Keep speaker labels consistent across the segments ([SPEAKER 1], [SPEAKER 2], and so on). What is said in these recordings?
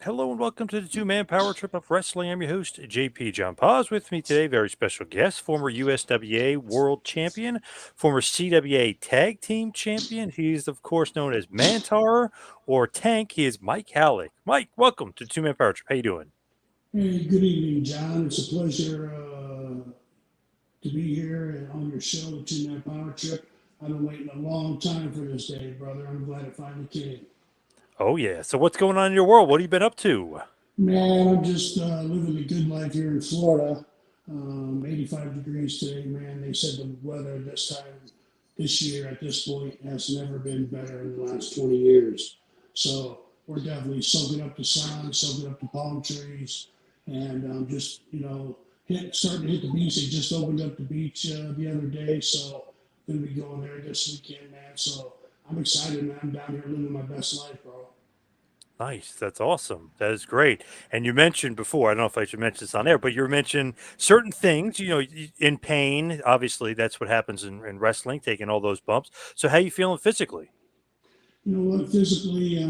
[SPEAKER 1] Hello and welcome to the two-man power trip of wrestling. I'm your host, JP John Paz. With me today, very special guest, former USWA World Champion, former CWA Tag Team Champion. He's, of course, known as Mantaur or Tank. He is Mike Halac. Mike, welcome to the two-man power trip. How you doing?
[SPEAKER 2] Hey, good evening, John. It's a pleasure to be here on your show, the Two Man Power Trip. I've been waiting a long time for this day, brother. I'm glad it finally came.
[SPEAKER 1] Oh, yeah. So what's going on in your world? What have you been up to?
[SPEAKER 2] Man, I'm just living the good life here in Florida. 85 degrees today, man. They said the weather this year at this point has never been better in the last 20 years. So we're definitely soaking up the sun, soaking up the palm trees, and just, starting to hit the beach. They just opened up the beach the other day, so I'm going to be going there this weekend, man. So I'm excited, man. I'm down here living my best life, bro.
[SPEAKER 1] Nice. That's awesome. That is great. And you mentioned before, I don't know if I should mention this on air, but you mentioned certain things, in pain. Obviously, that's what happens in wrestling, taking all those bumps. So how you feeling physically?
[SPEAKER 2] You know what? Physically, I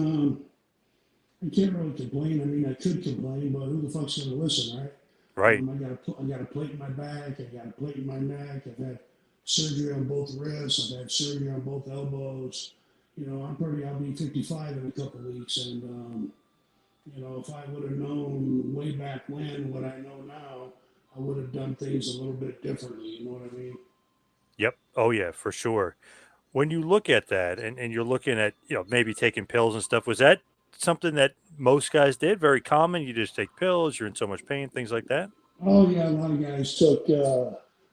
[SPEAKER 2] can't really complain. I mean, I could complain, but who the fuck's going to listen, right?
[SPEAKER 1] Right.
[SPEAKER 2] I got a plate in my back. I got a plate in my neck. I've had surgery on both wrists. I've had surgery on both elbows. I'll be 55 in a couple of weeks. And, if I would have known way back when what I know now, I would have done things a little bit differently. You know what I mean?
[SPEAKER 1] Yep. Oh yeah, for sure. When you look at that and you're looking at, maybe taking pills and stuff, was that something that most guys did? Very common. You just take pills, you're in so much pain, things like that.
[SPEAKER 2] Oh, yeah, a lot of guys took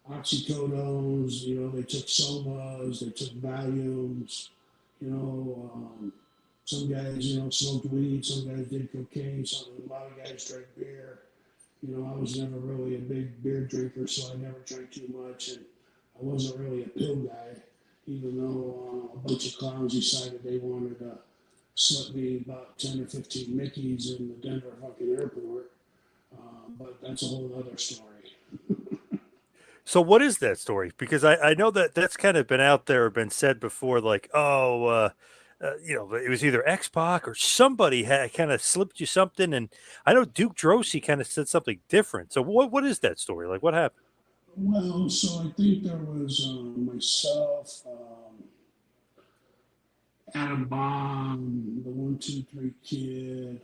[SPEAKER 2] oxycodones, they took somas, they took Valiums, you know, um, some guys, smoked weed, some guys did cocaine, a lot of guys drank beer. I was never really a big beer drinker, so I never drank too much, and I wasn't really a pill guy, even though a bunch of clowns decided they wanted to slip me about 10 or 15 Mickeys in the Denver fucking airport. But that's a whole other story.
[SPEAKER 1] So what is that story? Because I know that that's kind of been out there, been said before, like, oh, it was either X Pac or somebody had kind of slipped you something. And I know Duke Drosy kind of said something different. So what is that story? Like, what happened?
[SPEAKER 2] Well, so I think there was myself, Adam Bomb, the 1, 2, 3 kid.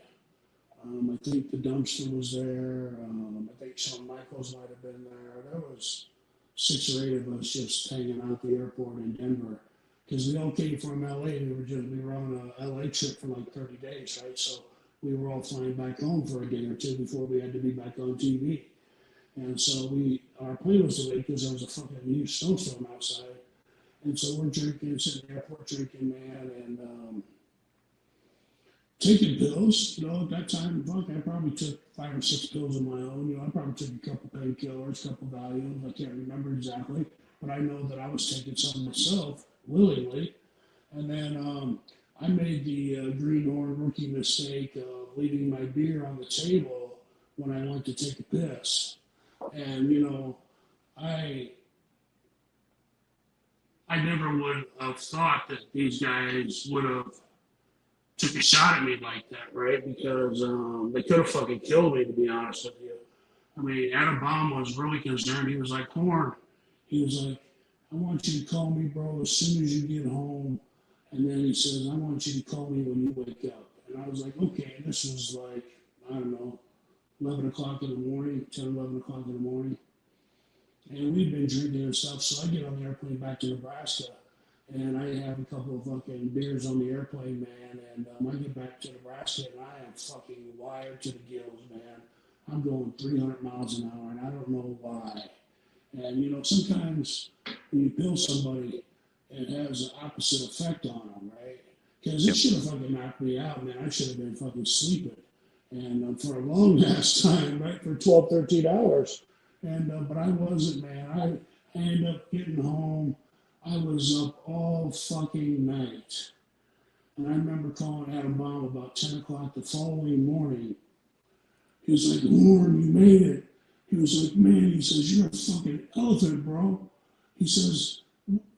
[SPEAKER 2] I think the dumpster was there. I think Shawn Michaels might have been there. There was 6 or 8 of us just hanging out at the airport in Denver because we all came from LA. We were on a LA trip for like 30 days, right? So we were all flying back home for a day or two before we had to be back on TV. And so our plane was delayed because there was a fucking huge snowstorm outside. And so we're drinking, sitting in the airport drinking, man, and taking pills. At that time, fuck, I probably took 5 or 6 pills of my own. I probably took a couple painkillers, a couple Valiums. I can't remember exactly, but I know that I was taking some myself willingly. And then I made the greenhorn rookie mistake of leaving my beer on the table when I went to take a piss. And I I never would have thought that these guys would have took a shot at me like that, right? Because they could have fucking killed me, to be honest with you. I mean, Adam Bomb was really concerned. He was like, Horn, he was like, I want you to call me, bro, as soon as you get home. And then he says, I want you to call me when you wake up. And I was like, okay. And this was like, I don't know, 11 o'clock in the morning, 10, 11 o'clock in the morning. And we'd been drinking and stuff. So I get on the airplane back to Nebraska. And I have a couple of fucking beers on the airplane, man. And I get back to Nebraska, and I am fucking wired to the gills, man. I'm going 300 miles an hour, and I don't know why. And sometimes when you pill somebody, it has an opposite effect on them, right? Because it
[SPEAKER 1] Yep.
[SPEAKER 2] should have fucking knocked me out, man. I should have been fucking sleeping, and for a long ass time, right, for 12, 13 hours. And but I wasn't, man. I ended up getting home. I was up all fucking night. And I remember calling Adam Bomb about 10 o'clock the following morning. He was like, Warren, you made it. He was like, man, he says, you're a fucking elephant, bro. He says,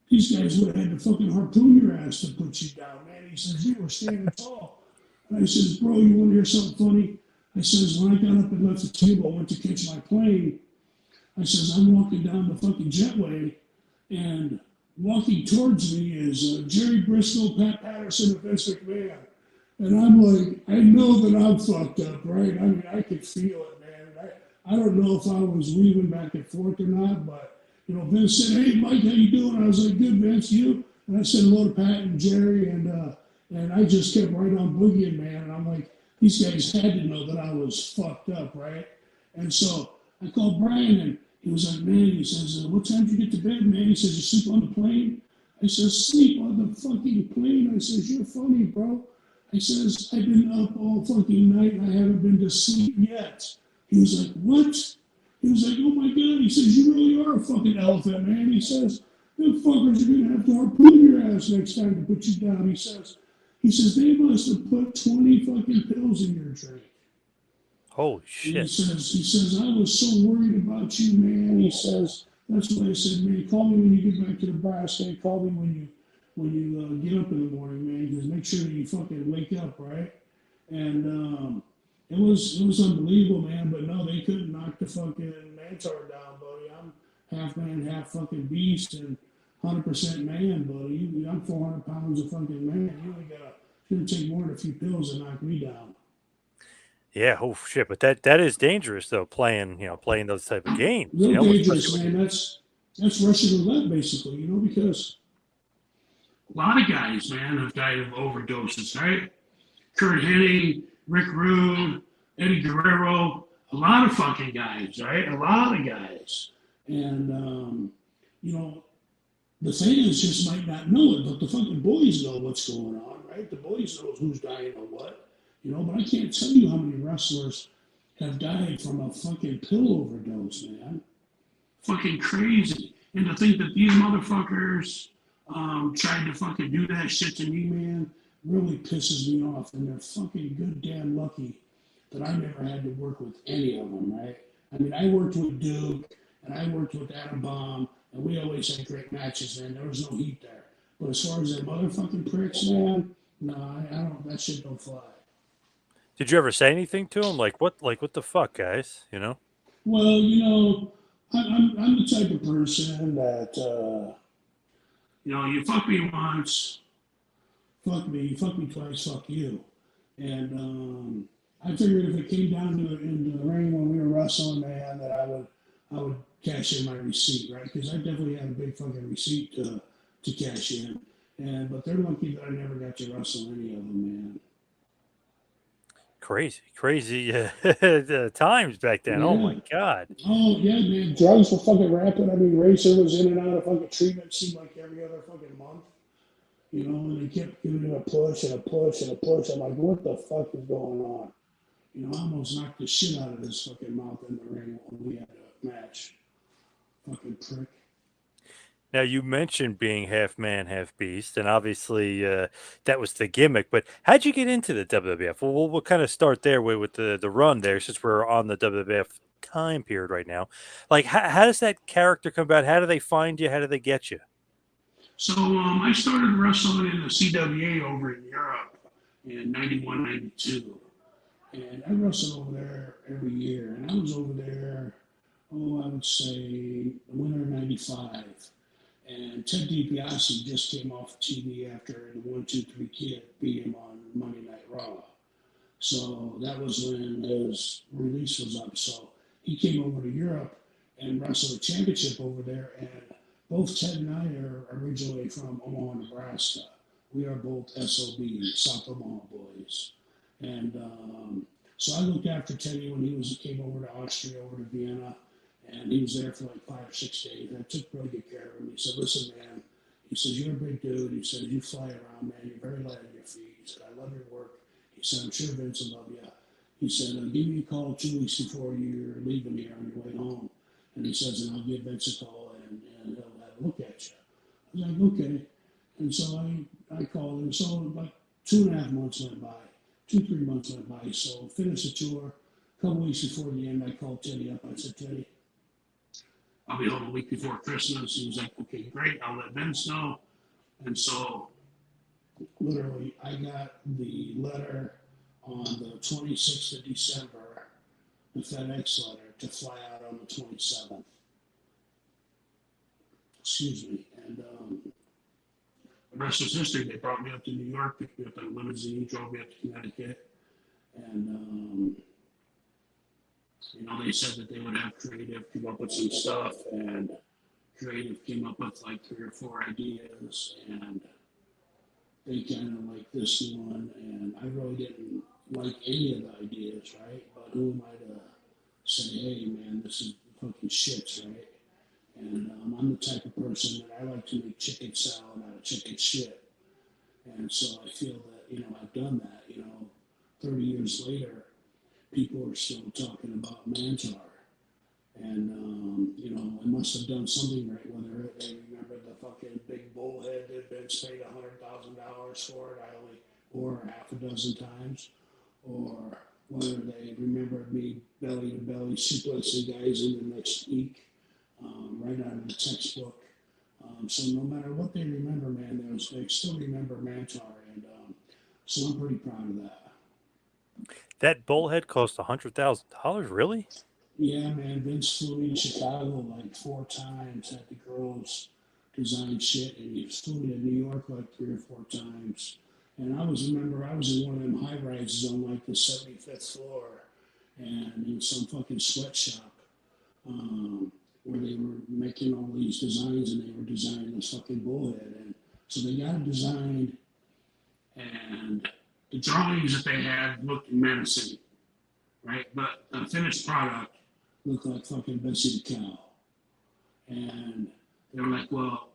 [SPEAKER 2] these guys would have had to fucking harpoon your ass to put you down, man. He says, you were standing tall. And I says, bro, you want to hear something funny? I says, when I got up and left the table, I went to catch my plane. I says, I'm walking down the fucking jetway, and walking towards me is Jerry Briscoe, Pat Patterson, and Vince McMahon. And I'm like, I know that I'm fucked up, right? I mean, I could feel it, man. I don't know if I was weaving back and forth or not, but, you know, Vince said, hey, Mike, how you doing? I was like, good, Vince, you? And I said hello to Pat and Jerry, and I just kept right on boogieing, man. And I'm like, these guys had to know that I was fucked up, right? And so I called Brian, and he was like, man, he says, what time did you get to bed, man? He says, you sleep on the plane? I says, sleep on the fucking plane? I says, you're funny, bro. I says, I've been up all fucking night and I haven't been to sleep yet. He was like, what? He was like, oh my God. He says, you really are a fucking elephant, man. He says, them fuckers are going to have to harpoon your ass next time to put you down. He says, they must have put 20 fucking pills in your drink.
[SPEAKER 1] Holy
[SPEAKER 2] And he
[SPEAKER 1] shit.
[SPEAKER 2] says, I was so worried about you, man. He says, that's what I said, man. Call me when you get back to Nebraska. Call me when you get up in the morning, man. Because make sure that you fucking wake up, right? And it was unbelievable, man. But no, they couldn't knock the fucking Mantaur down, buddy. I'm half man, half fucking beast, and 100% man, buddy. I'm 400 pounds of fucking man. You only gotta, it's gonna take more than a few pills to knock me down.
[SPEAKER 1] Yeah, oh shit. But that is dangerous though, playing those type of games,
[SPEAKER 2] Real
[SPEAKER 1] especially
[SPEAKER 2] dangerous,
[SPEAKER 1] when
[SPEAKER 2] man. That's Russian roulette, basically, you know, because a lot of guys, man, have died of overdoses, right? Kurt Hennig, Rick Rude, Eddie Guerrero, a lot of fucking guys, right? A lot of guys. And, you know, the fans just might not know it, but the fucking boys know what's going on, right? The boys know who's dying or what, you know, but I can't tell you how many wrestlers have died from a fucking pill overdose, man. Fucking crazy. And to think that these motherfuckers tried to fucking do that shit to me, man, really pisses me off. And they're fucking good damn lucky that I never had to work with any of them, right? I mean, I worked with Duke and I worked with Adam Bomb, and we always had great matches, man. There was no heat there. But as far as them motherfucking pricks, man, no, I don't. That shit don't fly.
[SPEAKER 1] did you ever say anything to him? Like what the fuck, guys?
[SPEAKER 2] Well, you know, I'm the type of person that, you know, you fuck me once, fuck me, you fuck me twice, fuck you. And I figured if it came down to it in the ring when we were wrestling, man, that I would cash in my receipt, right? Because I definitely had a big fucking receipt to cash in. And but they're lucky that I never got to wrestle any of them, man.
[SPEAKER 1] Crazy the times back then. Oh
[SPEAKER 2] Yeah.
[SPEAKER 1] my god.
[SPEAKER 2] Oh yeah, man. Drugs were fucking rampant. I mean, Racer was in and out of fucking treatment. Seemed like every other fucking month. You know, and they kept giving him a push and a push and a push. I'm like, what the fuck is going on? You know, I almost knocked the shit out of his fucking mouth in the ring when we had a match. Fucking prick.
[SPEAKER 1] Now you mentioned being half man, half beast, and obviously that was the gimmick. But how'd you get into the WWF? Well, we'll kind of start there with the run there, since we're on the WWF time period right now. Like, how does that character come about? How do they find you? How do they get you?
[SPEAKER 2] So I started wrestling in the CWA over in Europe in 91, 92. And I wrestled over there every year. And I was over there, I would say the winter of 95. And Ted DiBiase just came off TV after the 1-2-3 Kid beat him on Monday Night Raw. So that was when his release was up. So he came over to Europe and wrestled a championship over there. And both Ted and I are originally from Omaha, Nebraska. We are both SOBs, South Omaha boys. And so I looked after Teddy when he came over to Austria, over to Vienna, and he was there for like 5 or 6 days. And I took really good care of him. He said, listen, man, he says, you're a big dude. He said, you fly around, man. You're very light on your feet. He said, I love your work. He said, I'm sure Vince will love you. He said, give me a call 2 weeks before you're leaving here on your way home. And he says, and I'll give Vince a call and he'll have a look at you. I was like, okay. And so I called him. So like 2.5 months went by. 2, 3 months went by. So finished the tour. A couple weeks before the end, I called Teddy up. I said, Teddy, I'll be home a week before Christmas. He was like, okay, great. I'll let Vince know. And so literally, I got the letter 26th of December the FedEx letter to fly out on the 27th. Excuse me. And the rest is history. They brought me up to New York, picked me up in a limousine, drove me up to Connecticut, and they said that they would have creative come up with some stuff, and creative came up with like 3 or 4 ideas, and they kind of liked this one, and I really didn't like any of the ideas, right? But who am I to say, hey man, this is fucking shit, right? And I'm the type of person that I like to make chicken salad out of chicken shit. And so I feel that, I've done that, 30 years later, people are still talking about Mantaur. And, I must have done something right, whether they remember the fucking big bullhead that Vince paid $100,000 for it, or half a dozen times, or whether they remembered me belly to belly suplexing guys in the next week, right out of the textbook. So no matter what they remember, man, they still remember Mantaur, and so I'm pretty proud of that.
[SPEAKER 1] That bullhead cost $100,000, really?
[SPEAKER 2] Yeah, man, Vince flew me to Chicago like 4 times, had the girls design shit, and he flew me to New York like 3 or 4 times. And I was in one of them high rises on like the 75th floor, and in some fucking sweatshop, where they were making all these designs, and they were designing this fucking bullhead. And so they got it designed, and the drawings that they had looked menacing, right? But the finished product looked like fucking Bessie the cow. And they were like, well,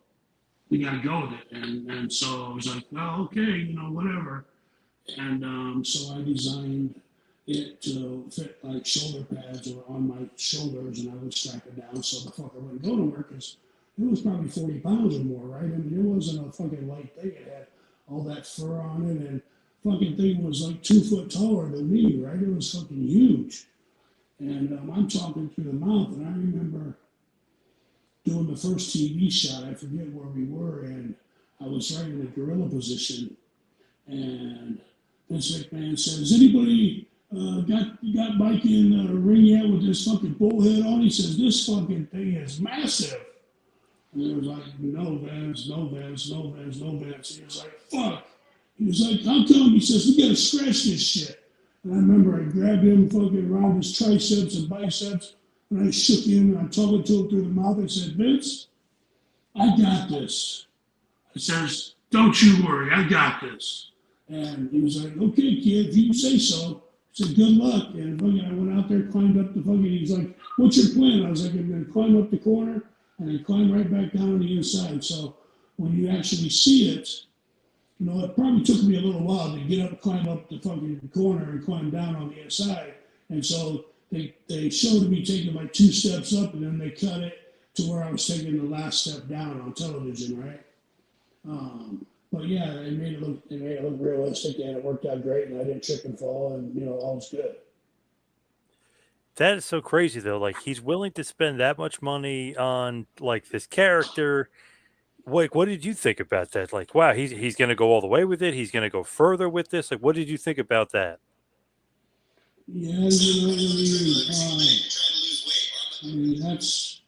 [SPEAKER 2] we got to go with it. And so I was like, well, okay, whatever. And so I designed it to fit like shoulder pads or on my shoulders, and I would strap it down so the fucker wouldn't go nowhere, because it was probably 40 pounds or more, right? I mean, it wasn't a fucking light thing. It had all that fur on it, and fucking thing was like 2 foot taller than me, right? It was fucking huge. And I'm talking through the mouth, and I remember doing the first TV shot. I forget where we were, and I was right in the gorilla position. And Vince McMahon says, anybody got Mike in the ring yet with this fucking bullhead on? He says, this fucking thing is massive. And it was like, no, Vince, no, Vince, no, Vince, no, Vince. He was like, fuck. He was like, how come? He says, we got to scratch this shit. And I remember I grabbed him fucking around his triceps and biceps, and I shook him, and I'm talking to him through the mouth. I said, Vince, I got this. I says, don't you worry, I got this. And he was like, okay, kid, if you say so. I said, good luck. And fucking, I went out there, climbed up the fucking, he's like, what's your plan? I was like, I'm going to climb up the corner, and then climb right back down on the inside. So when you actually see it, it probably took me a little while to get up, climb up the fucking corner and climb down on the inside. And so they showed me taking like 2 steps up, and then they cut it to where I was taking the last step down on television, right? But yeah, they made it look realistic, and it worked out great, and I didn't trip and fall, and all was good.
[SPEAKER 1] That is so crazy, though. Like, he's willing to spend that much money on like this character. Like, what did you think about that? Like, wow, he's going to go all the way with it. He's going to go further with this. Like, what did you think about that?
[SPEAKER 2] Yeah, that's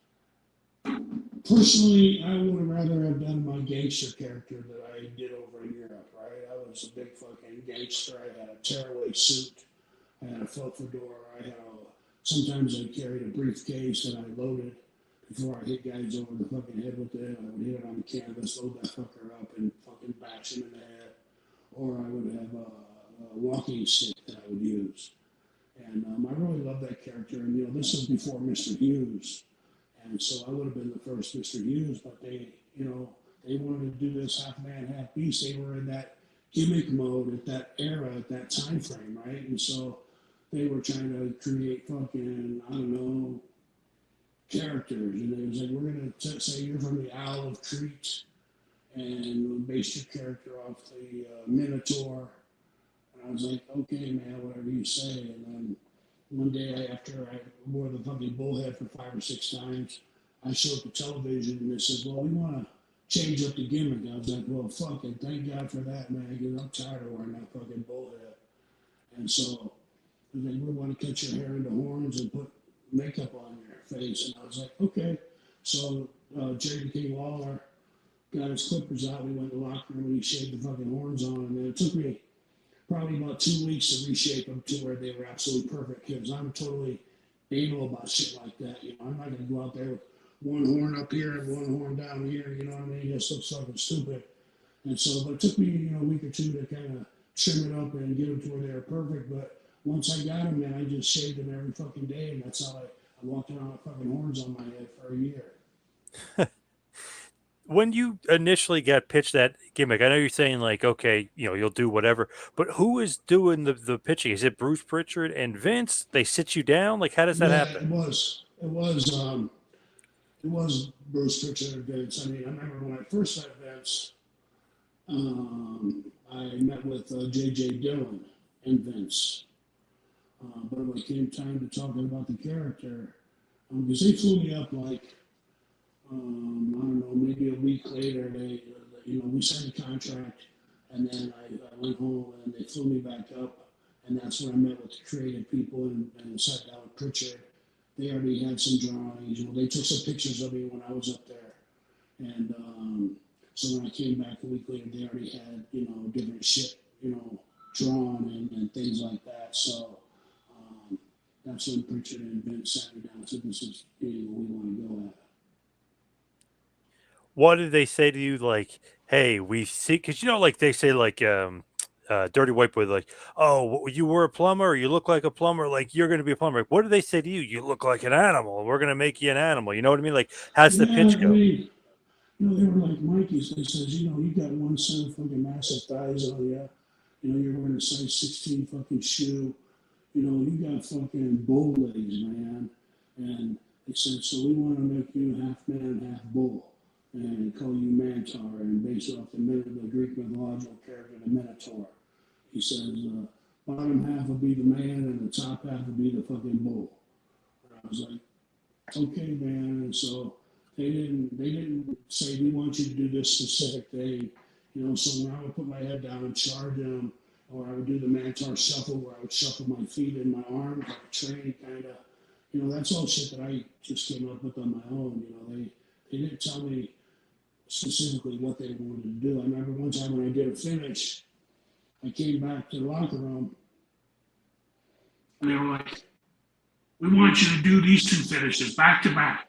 [SPEAKER 2] personally, I would have rather have done my gangster character that I did over in Europe, right? I was a big fucking gangster. I had a tearaway suit. I had a felt fedora. Sometimes I carried a briefcase that I loaded before I hit guys over the fucking head with it. I would hit it on the canvas, load that fucker up, and fucking bash him in the head. Or I would have a walking stick that I would use. And I really love that character. And, this was before Mr. Hughes. And so I would have been the first Mr. Hughes, but they wanted to do this half man, half beast. They were in that gimmick mode at that era, at that time frame, right? And so they were trying to create fucking, I don't know, characters. And it was like, we're going to say you're from the Isle of Crete, and we'll base your character off the Minotaur. And I was like, okay, man, whatever you say. And then one day after I wore the fucking bullhead for 5 or 6 times, I showed the television, and they said, well, we want to change up the gimmick. I was like, well, fucking thank God for that, man, because I'm tired of wearing that fucking bullhead. And so And they would want to cut your hair into horns and put makeup on your face. And I was like, okay. So Jerry King Lawler got his clippers out. We went in the locker room and he shaved the fucking horns on. And then it took me probably about 2 weeks to reshape them to where they were absolutely perfect. Because I'm totally anal about shit like that. You know, I'm not going to go out there with one horn up here and one horn down here. You know what I mean? It just looks fucking stupid. And so, but it took me, you know, a week or two to kind of trim it up and get them to where they were perfect. But once I got them, man, I just shaved them every fucking day, and that's how I walked around with fucking horns on my head for a year.
[SPEAKER 1] When you initially got pitched that gimmick, I know you're saying like, okay, you know, you'll do whatever, but who is doing the pitching? Is it Bruce Pritchard and Vince? They sit you down? Like, how does that
[SPEAKER 2] Yeah,
[SPEAKER 1] happen?
[SPEAKER 2] it was Bruce Pritchard and Vince. I mean, I remember when I first met Vince, I met with J.J. Dillon and Vince. But when it came time to talking about the character, because they flew me up like, I don't know, maybe a week later, we signed a contract, and then I went home and they flew me back up, and that's when I met with the creative people and sat down with Pritchard. They already had some drawings, you know, they took some pictures of me when I was up there, and so when I came back a week later, they already had, you know, different shit, you know, drawn and things like that. So that's when Pritchard and Vince sat me down and said, "This is, you know, what we want to go at."
[SPEAKER 1] What did they say to you? Like, hey, we see, because you know, like they say, like, Dirty White Boy, like, oh, you were a plumber, or you look like a plumber, like you're going to be a plumber. Like, what did they say to you? You look like an animal. We're going to make you an animal. You know what I mean? Like, how's the
[SPEAKER 2] Yeah,
[SPEAKER 1] pitch
[SPEAKER 2] I
[SPEAKER 1] go?
[SPEAKER 2] mean, you know, they were like Mikey's. They says, you know, you got one set of fucking massive thighs on you. You know, you're wearing a size 16 fucking shoe. You know, you got fucking bull legs, man. And they said, so we want to make you half man, half bull, and call you Mantaur, and base it off the Greek mythological character, the Minotaur. He says, bottom half will be the man, and the top half will be the fucking bull. And I was like, okay, man. And so they didn't say we want you to do this specific thing. You know, so when I would put my head down and charge them, or I would do the Mantaur shuffle where I would shuffle my feet and my arms like a train kind of, you know, that's all shit that I just came up with on my own. You know, they didn't tell me specifically what they wanted to do. I remember one time when I did a finish, I came back to the locker room and they were like, we want you to do these two finishes back to back.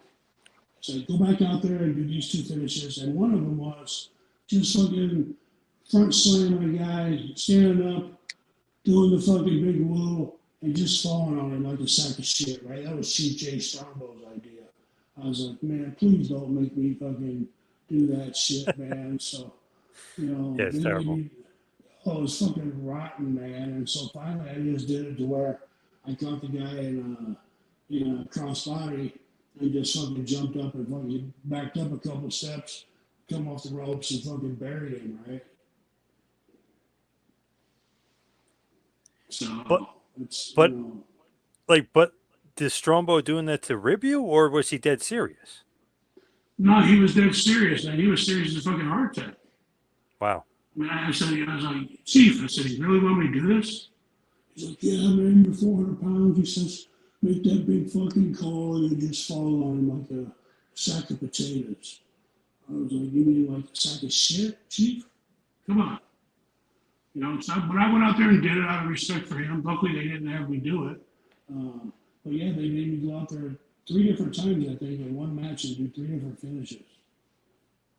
[SPEAKER 2] So go back out there and do these two finishes. And one of them was just fucking front slam a guy, standing up, doing the fucking big woo, and just falling on him like a sack of shit, right? That was Chief J. Strongbow's idea. I was like, man, please don't make me fucking do that shit, man. So, you know,
[SPEAKER 1] Yeah, it's
[SPEAKER 2] they made
[SPEAKER 1] terrible.
[SPEAKER 2] me, oh, it was fucking rotten, man. And so finally I just did it to where I caught the guy in a crossbody and just fucking jumped up and fucking backed up a couple steps, come off the ropes and fucking buried him, right? So
[SPEAKER 1] But,
[SPEAKER 2] it's, you
[SPEAKER 1] but,
[SPEAKER 2] know,
[SPEAKER 1] like, but is Strombo doing that to rib you, or was he dead serious?
[SPEAKER 2] no, he was dead serious, man. He was serious as a fucking heart attack.
[SPEAKER 1] Wow.
[SPEAKER 2] I mean, I was like, Chief, I said, you really want me to do this? He's like, yeah, man, you're 400 pounds. He says, make that big fucking call and you just fall on him like a sack of potatoes. I was like, you mean like a sack of shit, Chief? Come on. You know, so, but I went out there and did it out of respect for him. Luckily, they didn't have me do it. But yeah, they made me go out there 3 different times, I think, in one match and do 3 different finishes.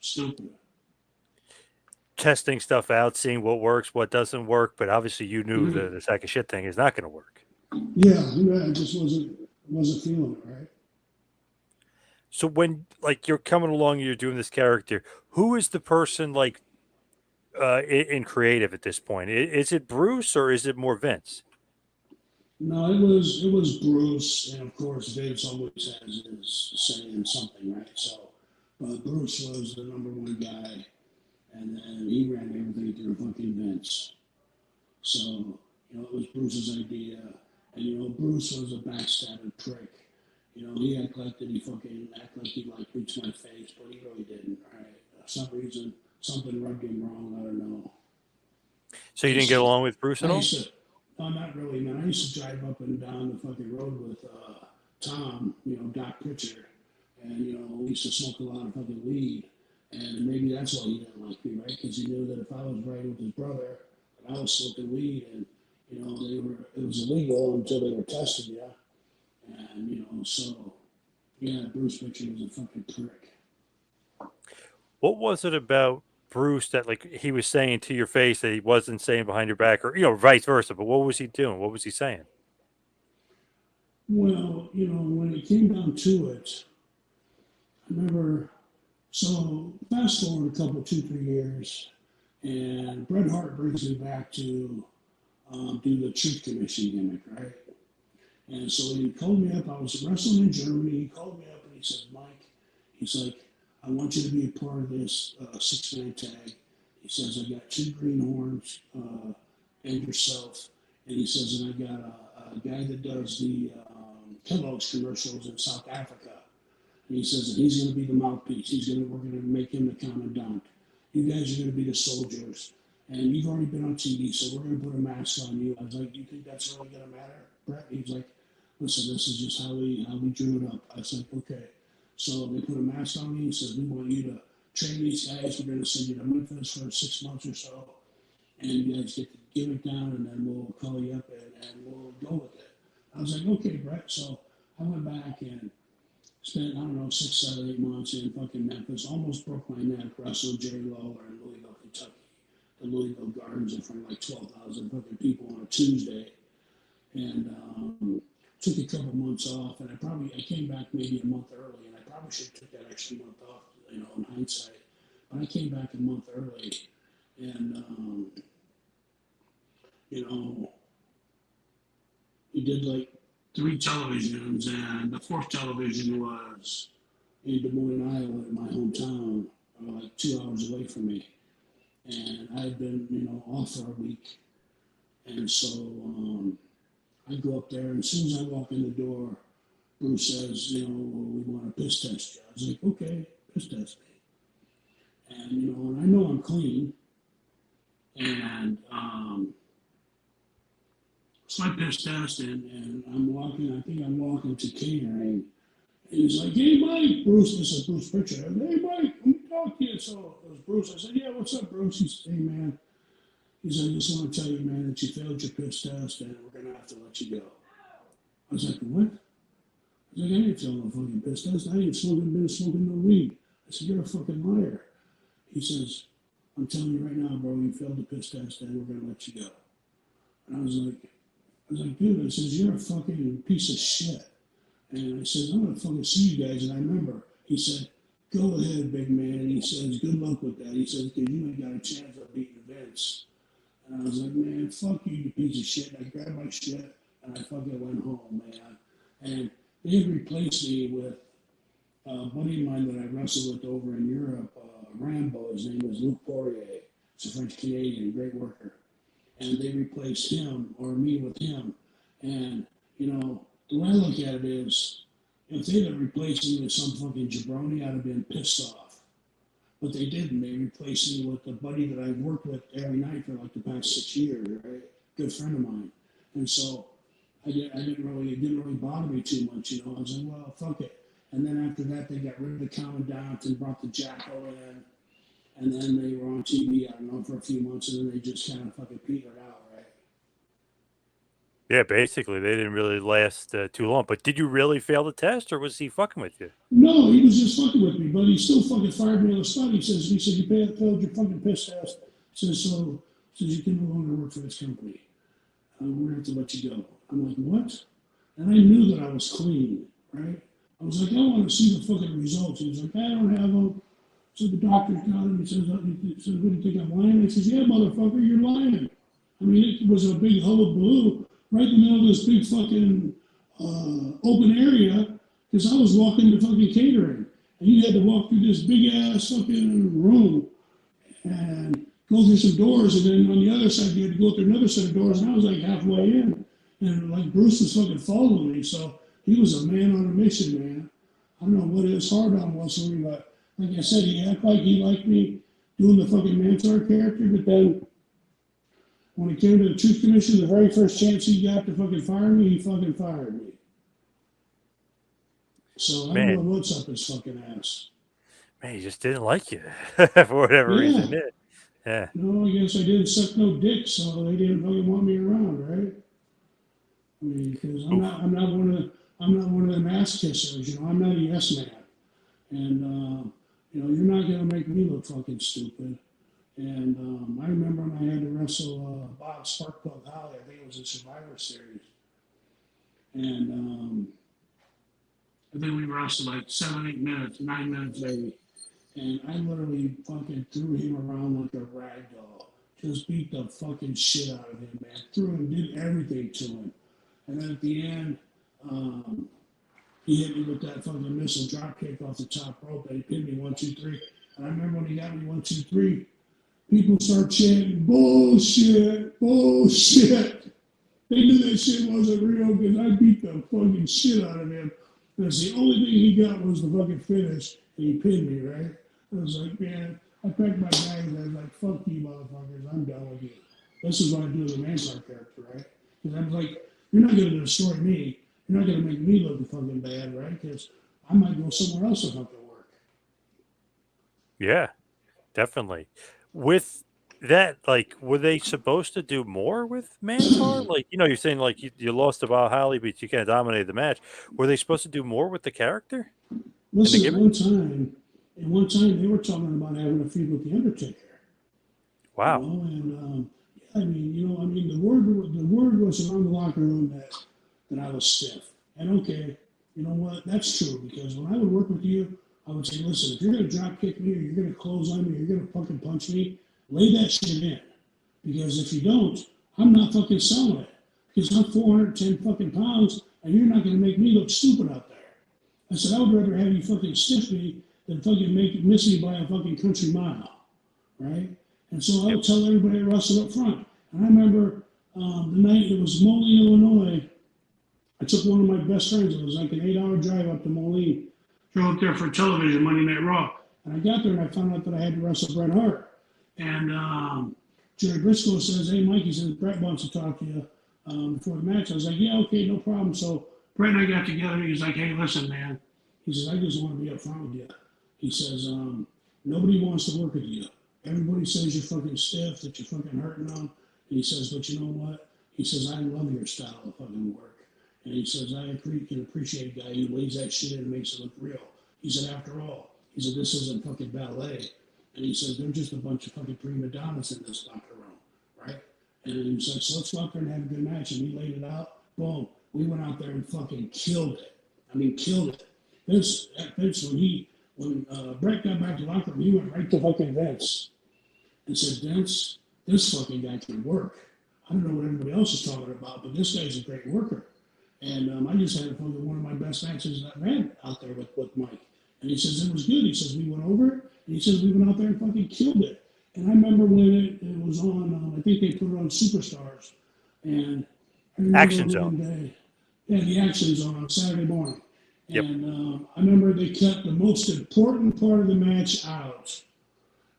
[SPEAKER 2] Stupid.
[SPEAKER 1] Testing stuff out, seeing what works, what doesn't work. But obviously, you knew
[SPEAKER 2] Mm-hmm.
[SPEAKER 1] the sack of shit thing is not going to work.
[SPEAKER 2] Yeah, I just wasn't feeling it, right?
[SPEAKER 1] So when like you're coming along, you're doing this character. Who is the person like in creative at this point? Is it Bruce or is it more Vince?
[SPEAKER 2] No, it was Bruce, and of course Vince always has his say in something, right? So, but Bruce was the number one guy, and then he ran everything through fucking Vince. So, you know, it was Bruce's idea, and you know, Bruce was a backstabbing prick. You know, he acted like that he fucking act like he like reached my face, but he really didn't, right? For some reason, something rubbed him wrong. I don't know.
[SPEAKER 1] So
[SPEAKER 2] I
[SPEAKER 1] you didn't
[SPEAKER 2] used
[SPEAKER 1] get
[SPEAKER 2] to,
[SPEAKER 1] along with Bruce
[SPEAKER 2] I
[SPEAKER 1] at all?
[SPEAKER 2] used to, No, not really, man. I used to drive up and down the fucking road with Tom, Doc Pritchard, and we used to smoke a lot of fucking weed, and maybe that's why he didn't like me, right? Because he knew that if I was riding with his brother, and I was smoking weed, and it was illegal until they were tested, yeah, and so yeah, Bruce Pritchard was a fucking prick.
[SPEAKER 1] What was it about Bruce that like he was saying to your face that he wasn't saying behind your back, or vice versa? But what was he doing? What was he saying?
[SPEAKER 2] Well, when it came down to it, I remember. So fast forward a couple, 2, 3 years, and Bret Hart brings me back to do the Truth Commission gimmick, right? And so he called me up. I was wrestling in Germany. He called me up and he said, Mike, he's like, I want you to be a part of this 6-man tag. He says, I got 2 greenhorns and yourself. And he says, and I got a guy that does the Kellogg's commercials in South Africa. And he says that he's going to be the mouthpiece. We're going to make him the commandant. You guys are going to be the soldiers. And you've already been on TV, so we're going to put a mask on you. I was like, do you think that's really going to matter, Brett? He's like, listen, this is just how we drew it up. I said, okay. So they put a mask on me. He says, we want you to train these guys. We're going to send you to Memphis for 6 months or so. And you guys get the gimmick down, and then we'll call you up and we'll go with it. I was like, okay, Brett. So I went back and spent, 6, 7, 8 months in fucking Memphis. Almost broke my neck. Wrestled Jerry Lawler in Louisville, Kentucky. The Louisville Gardens in front of like 12,000 fucking people on a Tuesday. And took a couple months off. And I came back maybe a month early. And I probably should have took that extra month off, in hindsight. But I came back a month early. And, we did like 3 televisions, and the 4th television was in Des Moines, Iowa, in my hometown, like 2 hours away from me. And I had been, off for a week. And so I go up there, and as soon as I walk in the door, Bruce says, we want to piss test you. I was like, okay, piss test me. And, and I know I'm clean. And so I piss test, and I'm walking, I think I'm walking to catering. And he's like, hey, Mike, Bruce, this is Bruce Pritchard. I go, hey, Mike, let me talk to you. So it was Bruce. I said, yeah, what's up, Bruce? He said, hey, man. He said, I just want to tell you, man, that you failed your piss test, and we're going to have to let you go. I was like, what? I was like, I didn't fail no fucking piss test. I ain't been smoking no weed. I said, you're a fucking liar. He says, I'm telling you right now, bro, you failed the piss test, and we're going to let you go. And I was like, dude, I says, you're a fucking piece of shit. And I said, I'm going to fucking see you guys. And I remember, he said, go ahead, big man. He says, good luck with that. He says, because you ain't got a chance of beating Vince. And I was like, man, fuck you, you piece of shit. And I grabbed my shit, and I fucking went home, man. And they had replaced me with a buddy of mine that I wrestled with over in Europe, Rambo. His name was Luke Poirier. He's a French Canadian, great worker. And they replaced him, or me with him. And, the way I look at it is, if they'd have replaced me with some fucking jabroni, I'd have been pissed off. But they didn't. They replaced me with a buddy that I've worked with every night for like the past 6 years, right? Good friend of mine. And so it didn't really bother me too much, I was like, well, fuck it. And then after that, they got rid of the commandant and brought the Jackal in. And then they were on TV, I don't know, for a few months, and then they just kind of fucking petered out, right?
[SPEAKER 1] Yeah, basically, they didn't really last too long. But did you really fail the test, or was he fucking with you?
[SPEAKER 2] No, he was just fucking with me, but he still fucking fired me on the spot. He said, you failed your fucking piss test. Says, you can no longer work for this company. We're going to have to let you go. I'm like, what? And I knew that I was clean, right? I was like, I want to see the fucking results. He was like, I don't have them. So the doctor's got him. He says, what do you think I'm lying? He says, yeah, motherfucker, you're lying. I mean, it was a big hullabaloo right in the middle of this big fucking open area, because I was walking to fucking catering. And you had to walk through this big ass fucking room and go through some doors. And then on the other side, you had to go through another set of doors. And I was like halfway in. And like Bruce was fucking following me. So he was a man on a mission, man. I don't know what his hard on was for me, but like I said, he acted like he liked me doing the fucking Mantaur character, but then when it came to the Truth Commission, the very first chance he got to fucking fire me, he fucking fired me. So I don't know
[SPEAKER 1] Man,
[SPEAKER 2] what's up his fucking ass.
[SPEAKER 1] man, he just didn't like you for whatever
[SPEAKER 2] Yeah.
[SPEAKER 1] reason. Yeah.
[SPEAKER 2] No, I guess I didn't suck no dick, so they didn't fucking want me around, right? I mean, because
[SPEAKER 1] Oof.
[SPEAKER 2] I'm not one of them ass kissers, you know. I'm not a yes man, and you know, you're not gonna make me look fucking stupid. And I remember when I had to wrestle Bob Sparkplug Holly. I think it was a Survivor Series, and I think we wrestled like 7, 8 minutes, 9 minutes maybe. And I literally fucking threw him around like a rag doll. Just beat the fucking shit out of him, man. Threw him, did everything to him. And then at the end, he hit me with that fucking missile drop kick off the top rope. And he pinned me 1, 2, 3. And I remember when he got me 1, 2, 3, people start chanting, bullshit, bullshit. They knew that shit wasn't real because I beat the fucking shit out of him. That's the only thing he got was the fucking finish. And he pinned me, right? I was like, man, I packed my bags and I was like, fuck you motherfuckers, I'm done with you. This is what I do as a Mantaur character, right? Because I'm like, you're not going to destroy me. You're not going to make me look fucking bad, right? Because I might go somewhere else to fucking work.
[SPEAKER 1] Yeah, definitely. With that, like, were they supposed to do more with Mantaur? Like, you're saying like you lost to Valhalla, but you kind of dominated the match. Were they supposed to do more with the character and the
[SPEAKER 2] Listen,
[SPEAKER 1] gimmick?
[SPEAKER 2] at one time they were talking about having a feud with the Undertaker. You
[SPEAKER 1] Wow.
[SPEAKER 2] know, and yeah, I mean, you know, I mean, the word was around the locker room that I was stiff. And okay, you know what? That's true because when I would work with you, I would say, listen, if you're gonna drop kick me or you're gonna close on me or you're gonna fucking punch me, lay that shit in. Because if you don't, I'm not fucking selling it. Because I'm 410 fucking pounds and you're not gonna make me look stupid out there. I said, I would rather have you fucking stiff me than fucking miss me by a fucking country mile, right? And so I
[SPEAKER 1] Yep.
[SPEAKER 2] would tell everybody to wrestle up front. And I remember the night it was Moline, Illinois. I took one of my best friends. It was like an 8-hour drive up to Moline. Drove up there for television, Monday Night Raw. And I got there and I found out that I had to wrestle Bret Hart. And Jerry Briscoe says, hey, Mike, he says, Bret wants to talk to you before the match. I was like, yeah, okay, no problem. So Bret and I got together. He's like, hey, listen, man. He says, I just want to be up front with you. He says, nobody wants to work with you. Everybody says you're fucking stiff, that you're fucking hurting them. And he says, but you know what? He says, I love your style of fucking work. And he says, I can appreciate a guy who lays that shit in and makes it look real. He said, after all, he said, this isn't fucking ballet. And he said, they're just a bunch of fucking prima donnas in this locker room, right? And he was like, so let's go out there and have a good match. And we laid it out. Boom. We went out there and fucking killed it. I mean, killed it. Vince, when Bret got back to the locker room, he went right to fucking Vince and said, Vince, this fucking guy can work. I don't know what everybody else is talking about, but this guy's a great worker. And I just had fucking one of my best matches I've had out there with Mike. And he says, it was good. He says, we went over it. And he says, we went out there and fucking killed it. And I remember when it was on, I think they put it on Superstars. And I remember
[SPEAKER 1] Action
[SPEAKER 2] one
[SPEAKER 1] Zone.
[SPEAKER 2] day, yeah, the Action Zone on Saturday morning.
[SPEAKER 1] Yep.
[SPEAKER 2] And I remember they cut the most important part of the match out.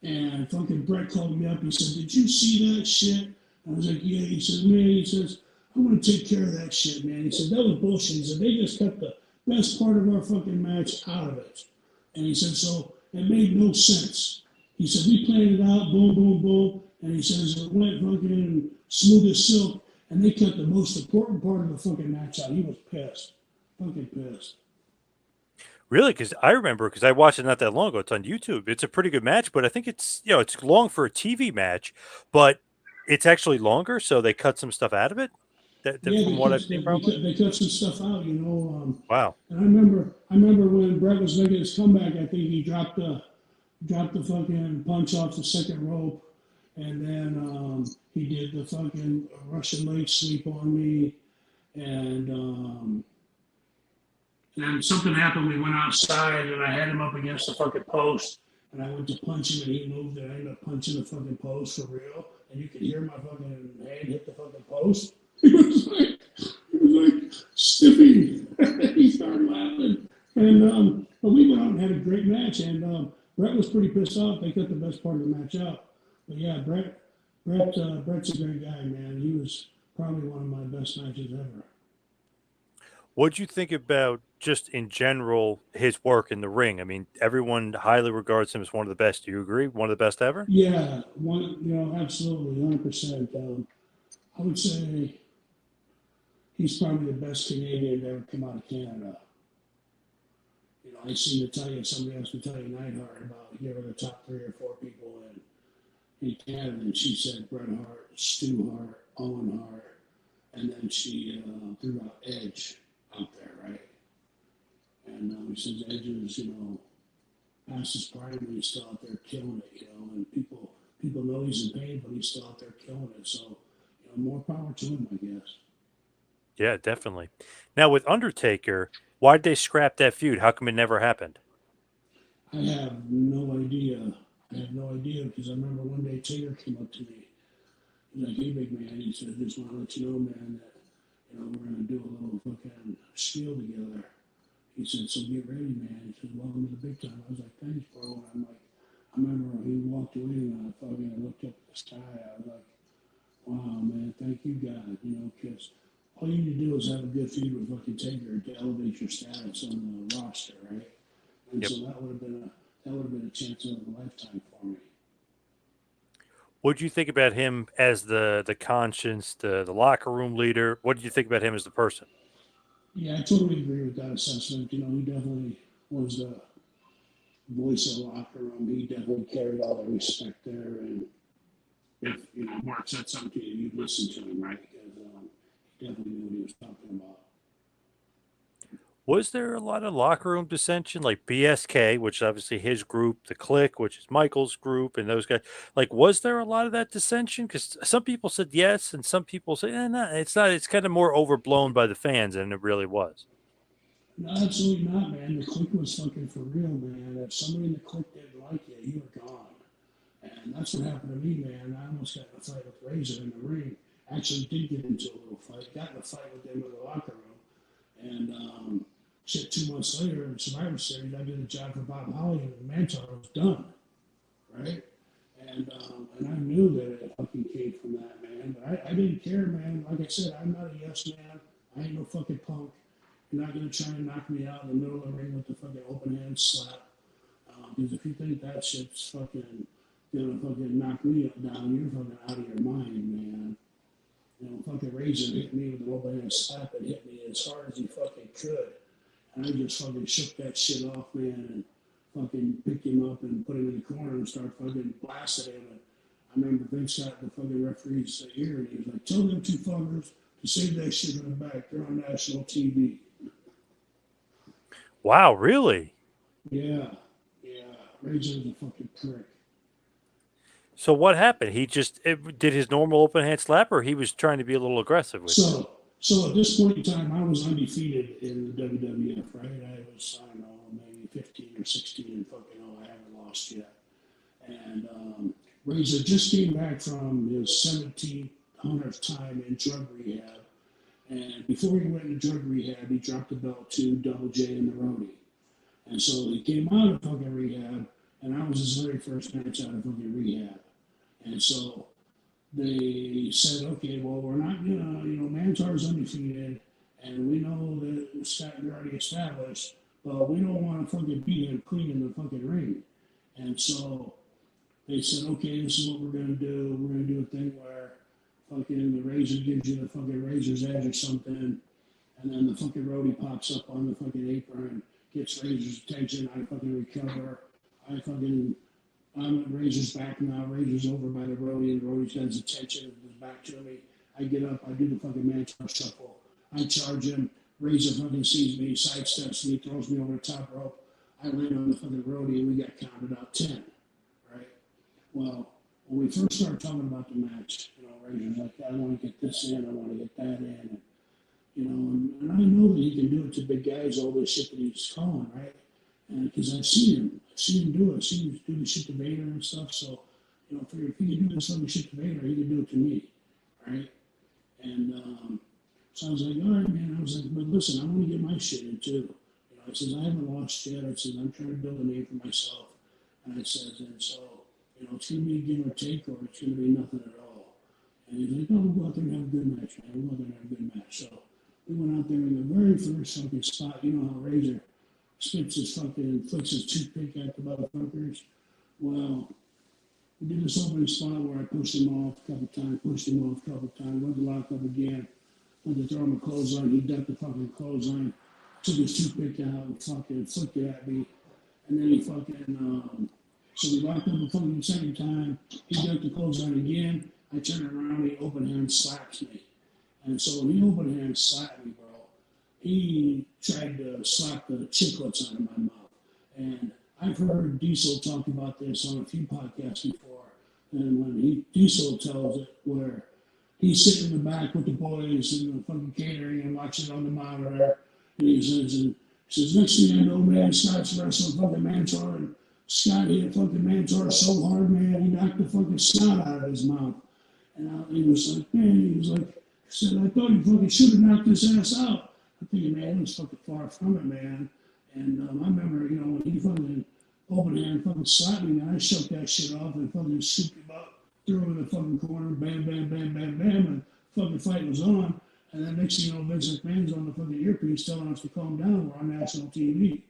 [SPEAKER 2] And fucking Bret called me up. He said, did you see that shit? I was like, yeah. He says, man, he says, I want to take care of that shit, man. He said, that was bullshit. He said, they just cut the best part of our fucking match out of it. And he said, so it made no sense. He said, we planned it out, boom, boom, boom. And he says, it went fucking smooth as silk. And they cut the most important part of the fucking match out. He was pissed. Fucking pissed.
[SPEAKER 1] Really? Because I remember, because I watched it not that long ago. It's on YouTube. It's a pretty good match, but I think it's it's long for a TV match, but it's actually longer, so they cut some stuff out of it. That
[SPEAKER 2] Yeah,
[SPEAKER 1] from what I've seen, probably.
[SPEAKER 2] they cut some stuff out, you know.
[SPEAKER 1] Wow.
[SPEAKER 2] And I remember when Bret was making his comeback. I think he dropped the fucking punch off the second rope, and then he did the fucking Russian leg sweep on me, and then something happened. We went outside, and I had him up against the fucking post, and I went to punch him, and he moved, and I ended up punching the fucking post for real, and you could hear my fucking hand hit the fucking post. He was like, Stiffy. He started laughing. And but we went out and had a great match. And Bret was pretty pissed off. They cut the best part of the match out. But yeah, Brett's a great guy, man. He was probably one of my best matches ever.
[SPEAKER 1] What'd you think about just in general his work in the ring? I mean, everyone highly regards him as one of the best. Do you agree? One of the best ever?
[SPEAKER 2] Yeah, absolutely, 100%. I would say he's probably the best Canadian to ever come out of Canada. I seen to tell you, somebody else to tell you Neidhart about give her the top 3 or 4 people in Canada, and she said Bret Hart, Stu Hart, Owen Hart, and then she threw out Edge out there, right? And he says Edge is, past his prime, but he's still out there killing it, and people know he's in pain, but he's still out there killing it. So, more power to him, I guess.
[SPEAKER 1] Yeah, definitely. Now with Undertaker, why'd they scrap that feud? How come it never happened?
[SPEAKER 2] I have no idea. I have no idea because I remember one day Taylor came up to me. He's like, "Hey, big man," he said, "Just want to let you know, man, that we're gonna do a little fucking spiel together." He said, "So get ready, man." He said, "Welcome to the big time." I was like, "Thanks, bro." And I'm like, I remember he walked away and I looked up at the sky. I was like, "Wow, man, thank you, God," because all you need to do is have a good feud with fucking Taker to elevate your status on the roster, right? And
[SPEAKER 1] Yep.
[SPEAKER 2] so that would have been a chance of a lifetime for me.
[SPEAKER 1] What'd you think about him as the conscience, the locker room leader? What did you think about him as the person?
[SPEAKER 2] Yeah, I totally agree with that assessment. He definitely was the voice of the locker room. He definitely carried all the respect there. And if Mark said something to you, you'd listen to him, right? Because he definitely knew what he was talking about.
[SPEAKER 1] Was there a lot of locker room dissension, like BSK, which is obviously his group, the Click, which is Michael's group, and those guys? Like, was there a lot of that dissension? Because some people said yes, and some people say, no, it's not. It's kind of more overblown by the fans than it really was.
[SPEAKER 2] No, absolutely not, man. The clique was fucking for real, man. If somebody in the clique didn't like you, you were gone. And that's what happened to me, man. I almost got in a fight with Razor in the ring. Actually, did get into a little fight. Got in a fight with them in the locker room. And shit, 2 months later in Survivor Series, I did a job for Bob Holly, and Mantaur was done, right? And I knew that it fucking came from that, man. But I didn't care, man. Like I said, I'm not a yes man. I ain't no fucking punk. You're not gonna try and knock me out in the middle of the ring with the fucking open hand slap. Because if you think that shit's fucking gonna fucking knock me down, you're fucking out of your mind, man. Fucking Razor hit me with an open hand slap and hit me as hard as he fucking could. And I just fucking shook that shit off, man, and fucking picked him up and put him in the corner and started fucking blasting him. And I remember Vince got the fucking referee's ear and he was like, "Tell them 2 fuckers to save that shit in the back. They're on national TV."
[SPEAKER 1] Wow, really?
[SPEAKER 2] Yeah, yeah. Razor's a fucking prick.
[SPEAKER 1] So what happened? He just did his normal open hand slap, or he was trying to be a little aggressive with you?
[SPEAKER 2] So at this point in time, I was undefeated in the WWF, right? I don't know, maybe 15 or 16 and fucking, I haven't lost yet. And Razor just came back from his 1700th time in drug rehab. And before he went into drug rehab, he dropped the belt to Double J and the Roadie. And so he came out of fucking rehab, and I was his very first match out of fucking rehab. And so they said, "Okay, well, we're not gonna, Mantar's undefeated, and we know that Scott, you're already established, but we don't want to fucking beat him clean in the fucking ring." And so they said, "Okay, this is what we're gonna do. We're gonna do a thing where fucking the Razor gives you the fucking Razor's Edge or something, and then the fucking Roadie pops up on the fucking apron, gets Razor's attention. I fucking recover. I fucking I'm at Razor's back now. Razor's over by the Roadie, and the Roadie's got his attention. He's back to me. I get up. I do the fucking Mantaur shuffle. I charge him. Razor fucking sees me, sidesteps me, throws me over the top rope. I land on the fucking Roadie, and we got counted out 10. Right? Well, when we first started talking about the match, Razor's like, "I want to get this in. I want to get that in." And, and I know that he can do it to big guys, all this shit that he's calling, right? Because I've seen him do it. I've seen him do the shit to Vader and stuff. So, if he can do this other shit to Vader, he can do it to me, right? And so I was like, "All right, man." I was like, "But listen, I want to get my shit in too." I says, "I haven't lost yet." I said, "I'm trying to build a name for myself." And I says, and so, it's going to be give or take, or it's going to be nothing at all. And he's like, oh, we'll go out there and have a good match, man. We'll go out there and have a good match. So we went out there in the very first fucking spot. You know how Razor spits his fucking, flicks his toothpick at the motherfuckers? Well, we did this opening spot where I pushed him off a couple times, went to lock up again, went to throw him a clothesline. He ducked the fucking clothesline, took his toothpick out and fucking flicked it at me. And then he fucking, so we locked up a fucking second time. He ducked the clothesline again. I turn around, he open hand slaps me. And so when he open hand slapped me, bro, he tried to slap the chiclets out of my mouth. And I've heard Diesel talk about this on a few podcasts before. And when Diesel tells it, where he's sitting in the back with the boys in the fucking catering and watching on the monitor, and he says, next thing I know, man, Scott's wrestling fucking Mantaur, and Scott hit fucking Mantaur so hard, man, he knocked the fucking snot out of his mouth. And he was like, man, he said, I thought you fucking should have knocked his ass out. I'm thinking, man, he was fucking far from it, man. And I remember, you know, when he fucking open hand fucking slapped me, man, I shook that shit off and fucking scooped him up, threw him in the fucking corner, bam, bam, bam, bam, bam, and fucking fight was on. And then next thing you know, Vince McMahon's on the fucking earpiece telling us to calm down. We're on national TV.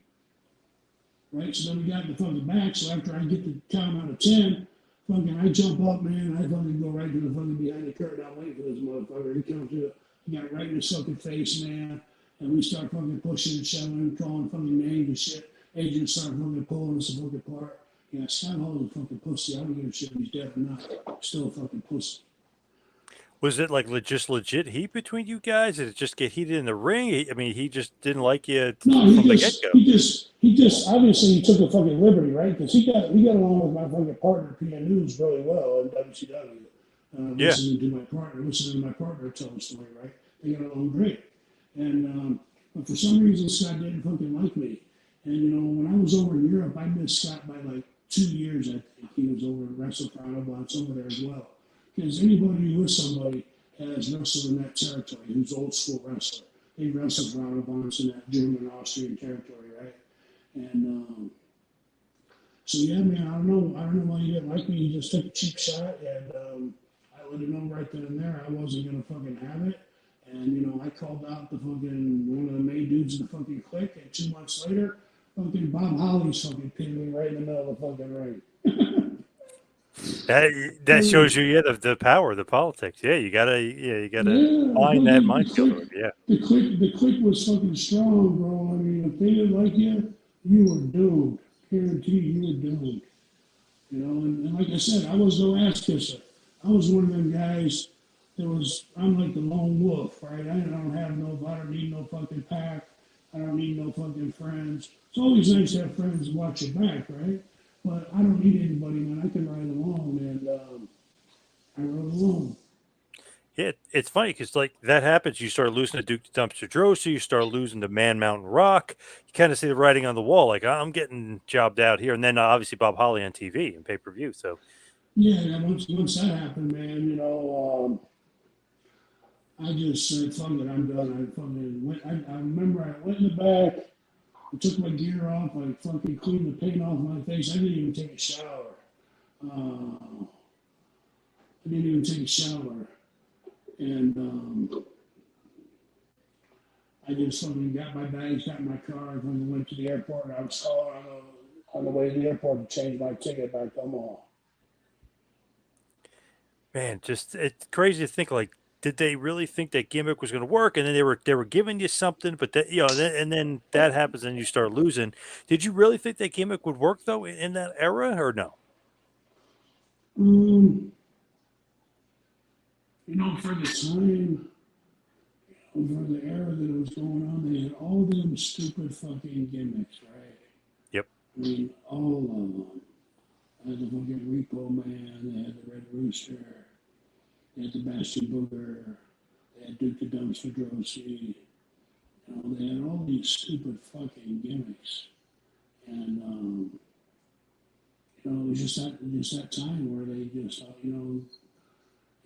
[SPEAKER 2] Right? So then we got in the fucking back. So after I get the count out of 10, fucking I jump up, man. I fucking go right to the fucking behind the curtain. I'm waiting for this motherfucker. He comes to, he got right in his fucking face, man. And we start fucking pushing and shoving, calling fucking names and shit. Agents start fucking pulling us the fucking apart. Yeah, Scott Hall is a fucking pussy. I don't give a shit if he's dead or not. Still a fucking pussy.
[SPEAKER 1] Was it like just legit heat between you guys? Did it just get heated in the ring? I mean, he just didn't like you
[SPEAKER 2] No,
[SPEAKER 1] from the get-go.
[SPEAKER 2] he just obviously he took a fucking liberty, right? Because he got along with my fucking partner, PN News, really well in WCW.
[SPEAKER 1] Yeah.
[SPEAKER 2] Listening to my partner tell the story, right? They got along great. And but for some reason, Scott didn't fucking like me. And you know, when I was over in Europe, I missed Scott by like 2 years. I think he was over at Wrestle Autobots over there as well. Because anybody who is somebody has wrestled in that territory, who's old school wrestler. They wrestled for Autobots in that German, Austrian territory, right? And so yeah, man, I don't know why he didn't like me. He just took a cheap shot, and I let him know right then and there I wasn't gonna fucking have it. And you know, I called out the fucking one of the main dudes in the fucking clique, and 2 months later, fucking Bob Holly's fucking pinned me right in the middle of the fucking ring.
[SPEAKER 1] That shows you, yeah, the power, the politics. Yeah, you gotta find that mindset. Yeah.
[SPEAKER 2] The clique was fucking strong, bro. I mean, if they didn't like you, you were doomed. Guarantee you were doomed. You know, and like I said, I was no ass kisser. I was one of them guys I'm like the lone wolf, right? I don't need no fucking pack. I don't need no fucking friends. It's always nice to have friends to watch your back, right? But I don't need anybody, man. I can ride alone, and I rode alone.
[SPEAKER 1] Yeah, it's funny because like that happens. You start losing to Duke to Dumpster Drosy. You start losing to Man Mountain Rock. You kind of see the writing on the wall. Like I'm getting jobbed out here, and then obviously Bob Holly on TV and pay-per-view. So
[SPEAKER 2] yeah, once that happened, man, you know, I just said, "Fuck it, I'm done." I fucking went. I remember I went in the back. I took my gear off. I fucking cleaned the paint off my face. I didn't even take a shower. And I just fucking got my bags, got in my car, and fucking went to the airport. And I was calling on the way to the airport to change my ticket back to Omaha.
[SPEAKER 1] man, just it's crazy to think like. Did they really think that gimmick was going to work? And then they were giving you something, but that and then that happens, and you start losing. Did you really think that gimmick would work though in that era, or no?
[SPEAKER 2] You know, for the time, for the era that it was going on, they had all them stupid fucking gimmicks, right?
[SPEAKER 1] Yep.
[SPEAKER 2] I mean, all of them. They had the fucking Repo Man, they had the Red Rooster, they had the Bastion Booger, they had Duke the Dumpster Drosy. You know, they had all these stupid fucking gimmicks. And, you know, it was just that time where they just, you know,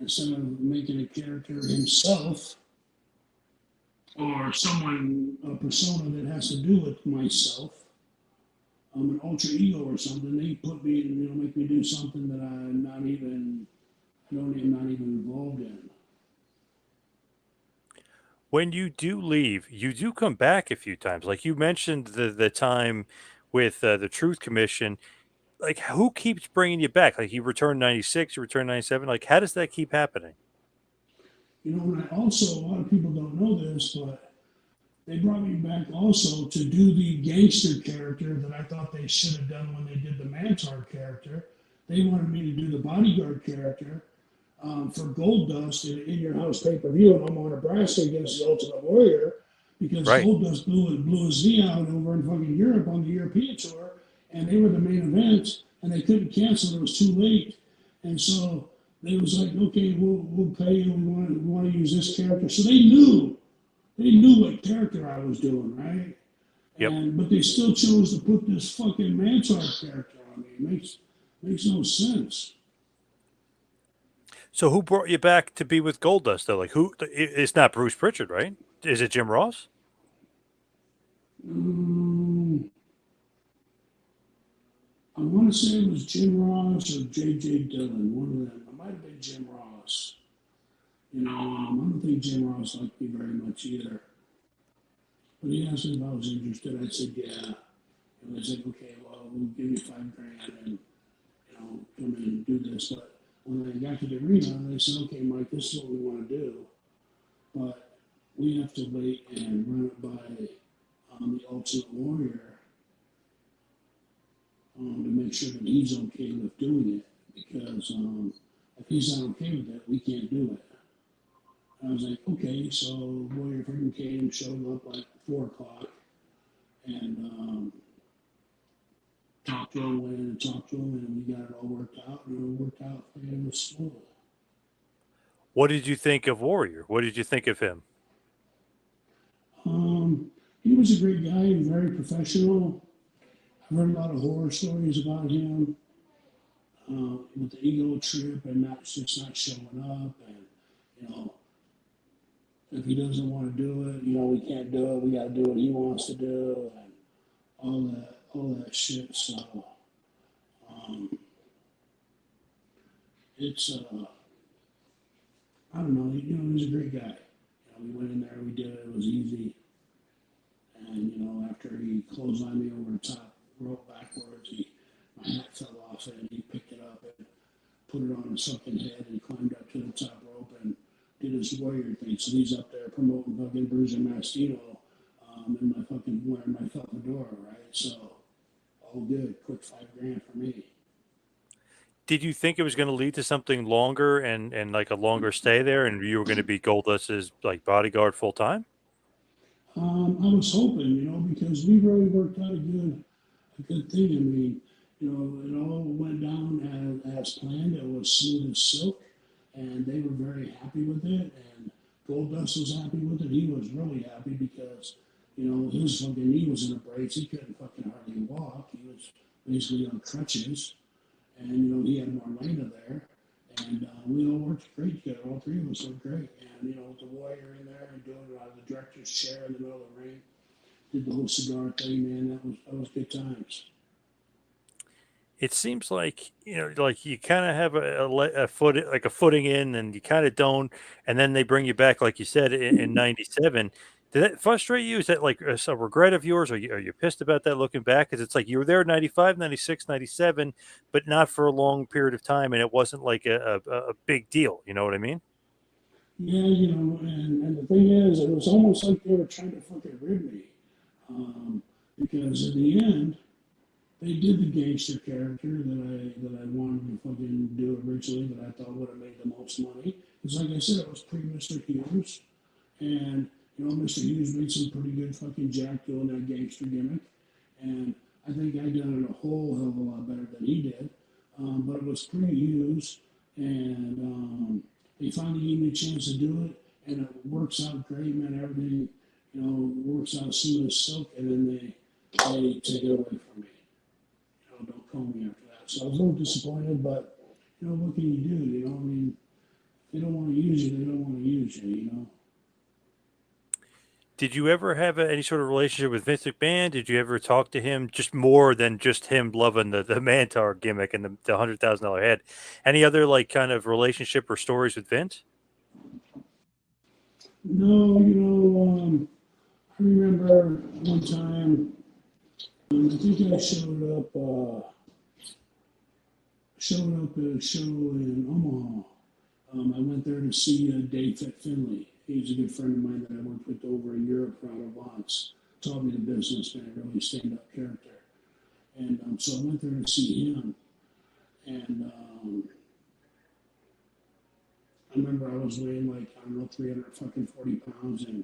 [SPEAKER 2] instead of making a character himself or someone, a persona that has to do with myself, an alter ego or something, they put me, you know, make me do something that I'm not even involved in.
[SPEAKER 1] When you do leave, you do come back a few times. Like you mentioned the time with the Truth Commission. Like who keeps bringing you back? Like you returned 96, you returned 97. Like how does that keep happening?
[SPEAKER 2] You know, and I also, a lot of people don't know this, but they brought me back also to do the gangster character that I thought they should have done when they did the Mantaur character. They wanted me to do the bodyguard character for Gold Dust in Your House pay per view in Omaha, Nebraska against the Ultimate Warrior because
[SPEAKER 1] Right.
[SPEAKER 2] Gold Dust blew his knee out over in fucking Europe on the European tour, and they were the main event, and they couldn't cancel. It was too late, and so they was like, okay, we'll pay you. We want to use this character. So they knew what character I was doing, right?
[SPEAKER 1] Yep.
[SPEAKER 2] And but they still chose to put this fucking Mantaur character on me. It makes no sense.
[SPEAKER 1] So who brought you back to be with Goldust though? Like it's not Bruce Pritchard, right? Is it Jim Ross?
[SPEAKER 2] Um, I want to say it was Jim Ross or J.J. Dillon, one of them. It might have been Jim Ross. You know, I don't think Jim Ross liked me very much either. But he asked me if I was interested. I said, yeah. And I said, okay, well, we'll give you $5,000 and, come in and do this. But when I got to the arena, they said, okay, Mike, this is what we want to do. But we have to wait and run it by the Ultimate Warrior to make sure that he's okay with doing it. Because if he's not okay with it, we can't do it. And I was like, okay. So Warrior freaking came, showed up like 4 o'clock, and talked to him, went in and talked to him, and we got it all worked out, and it worked out. It was smooth.
[SPEAKER 1] What did you think of Warrior? What did you think of him?
[SPEAKER 2] He was a great guy, very professional. I've heard a lot of horror stories about him with the ego trip and not showing up, and you know, if he doesn't want to do it, we can't do it. We got to do what he wants to do, and all that shit. So it's I don't know. He's a great guy. We went in there, we did it. It was easy. And after he clotheslined me over the top rope backwards, my hat fell off it, and he picked it up and put it on his fucking head and climbed up to the top rope and did his warrior thing. So he's up there promoting fucking Bruiser Mastino in my fucking wearing my fedora, right? So all good. Quick $5,000 for me.
[SPEAKER 1] Did you think it was going to lead to something longer and like a longer stay there, and you were going to be Goldust's like bodyguard full time?
[SPEAKER 2] I was hoping, because we really worked out a good thing. I mean, it all went down as planned. It was smooth as silk, and they were very happy with it. And Goldust was happy with it. He was really happy because, his fucking knee was in a brace. He couldn't fucking hardly walk. He was basically on crutches, and he had Marlena there, and we all worked great together. All three of us worked great, and with the Warrior in there and doing it out of the director's chair in the middle of the ring, did the whole cigar thing. Man, that was good times.
[SPEAKER 1] It seems like like you kind of have a foot like a footing in, and you kind of don't, and then they bring you back, like you said in '97. Did that frustrate you? Is that like a regret of yours? Are you pissed about that looking back? Because it's like you were there 95, 96, 97, but not for a long period of time, and it wasn't like a big deal. You know what I mean?
[SPEAKER 2] Yeah, and the thing is, it was almost like they were trying to fucking rid me, because in the end, they did the gangster character that I wanted to fucking do originally, that I thought would have made the most money. Because like I said, it was pre Mr. Hughes, and Mr. Hughes made some pretty good fucking jack doing that gangster gimmick, and I think I done it a whole hell of a lot better than he did. But it was pre Hughes, and they finally gave me a chance to do it, and it works out great, man. Everything works out smooth as silk, and then they take it away from me. Don't call me after that. So I was a little disappointed, but what can you do? I mean, they don't want to use you. They don't want to use you.
[SPEAKER 1] Did you ever have any sort of relationship with Vince McMahon? Did you ever talk to him just more than just him loving the Mantaur gimmick and the $100,000 head? Any other like kind of relationship or stories with Vince?
[SPEAKER 2] No, I remember one time, I think I showed up at a show in Omaha. I went there to see Dave Finley. He's a good friend of mine that I worked with over in Europe for Vance. Taught me the business, man, really stand-up character. And so I went there to see him. And I remember I was weighing like, I don't know, 340 pounds. And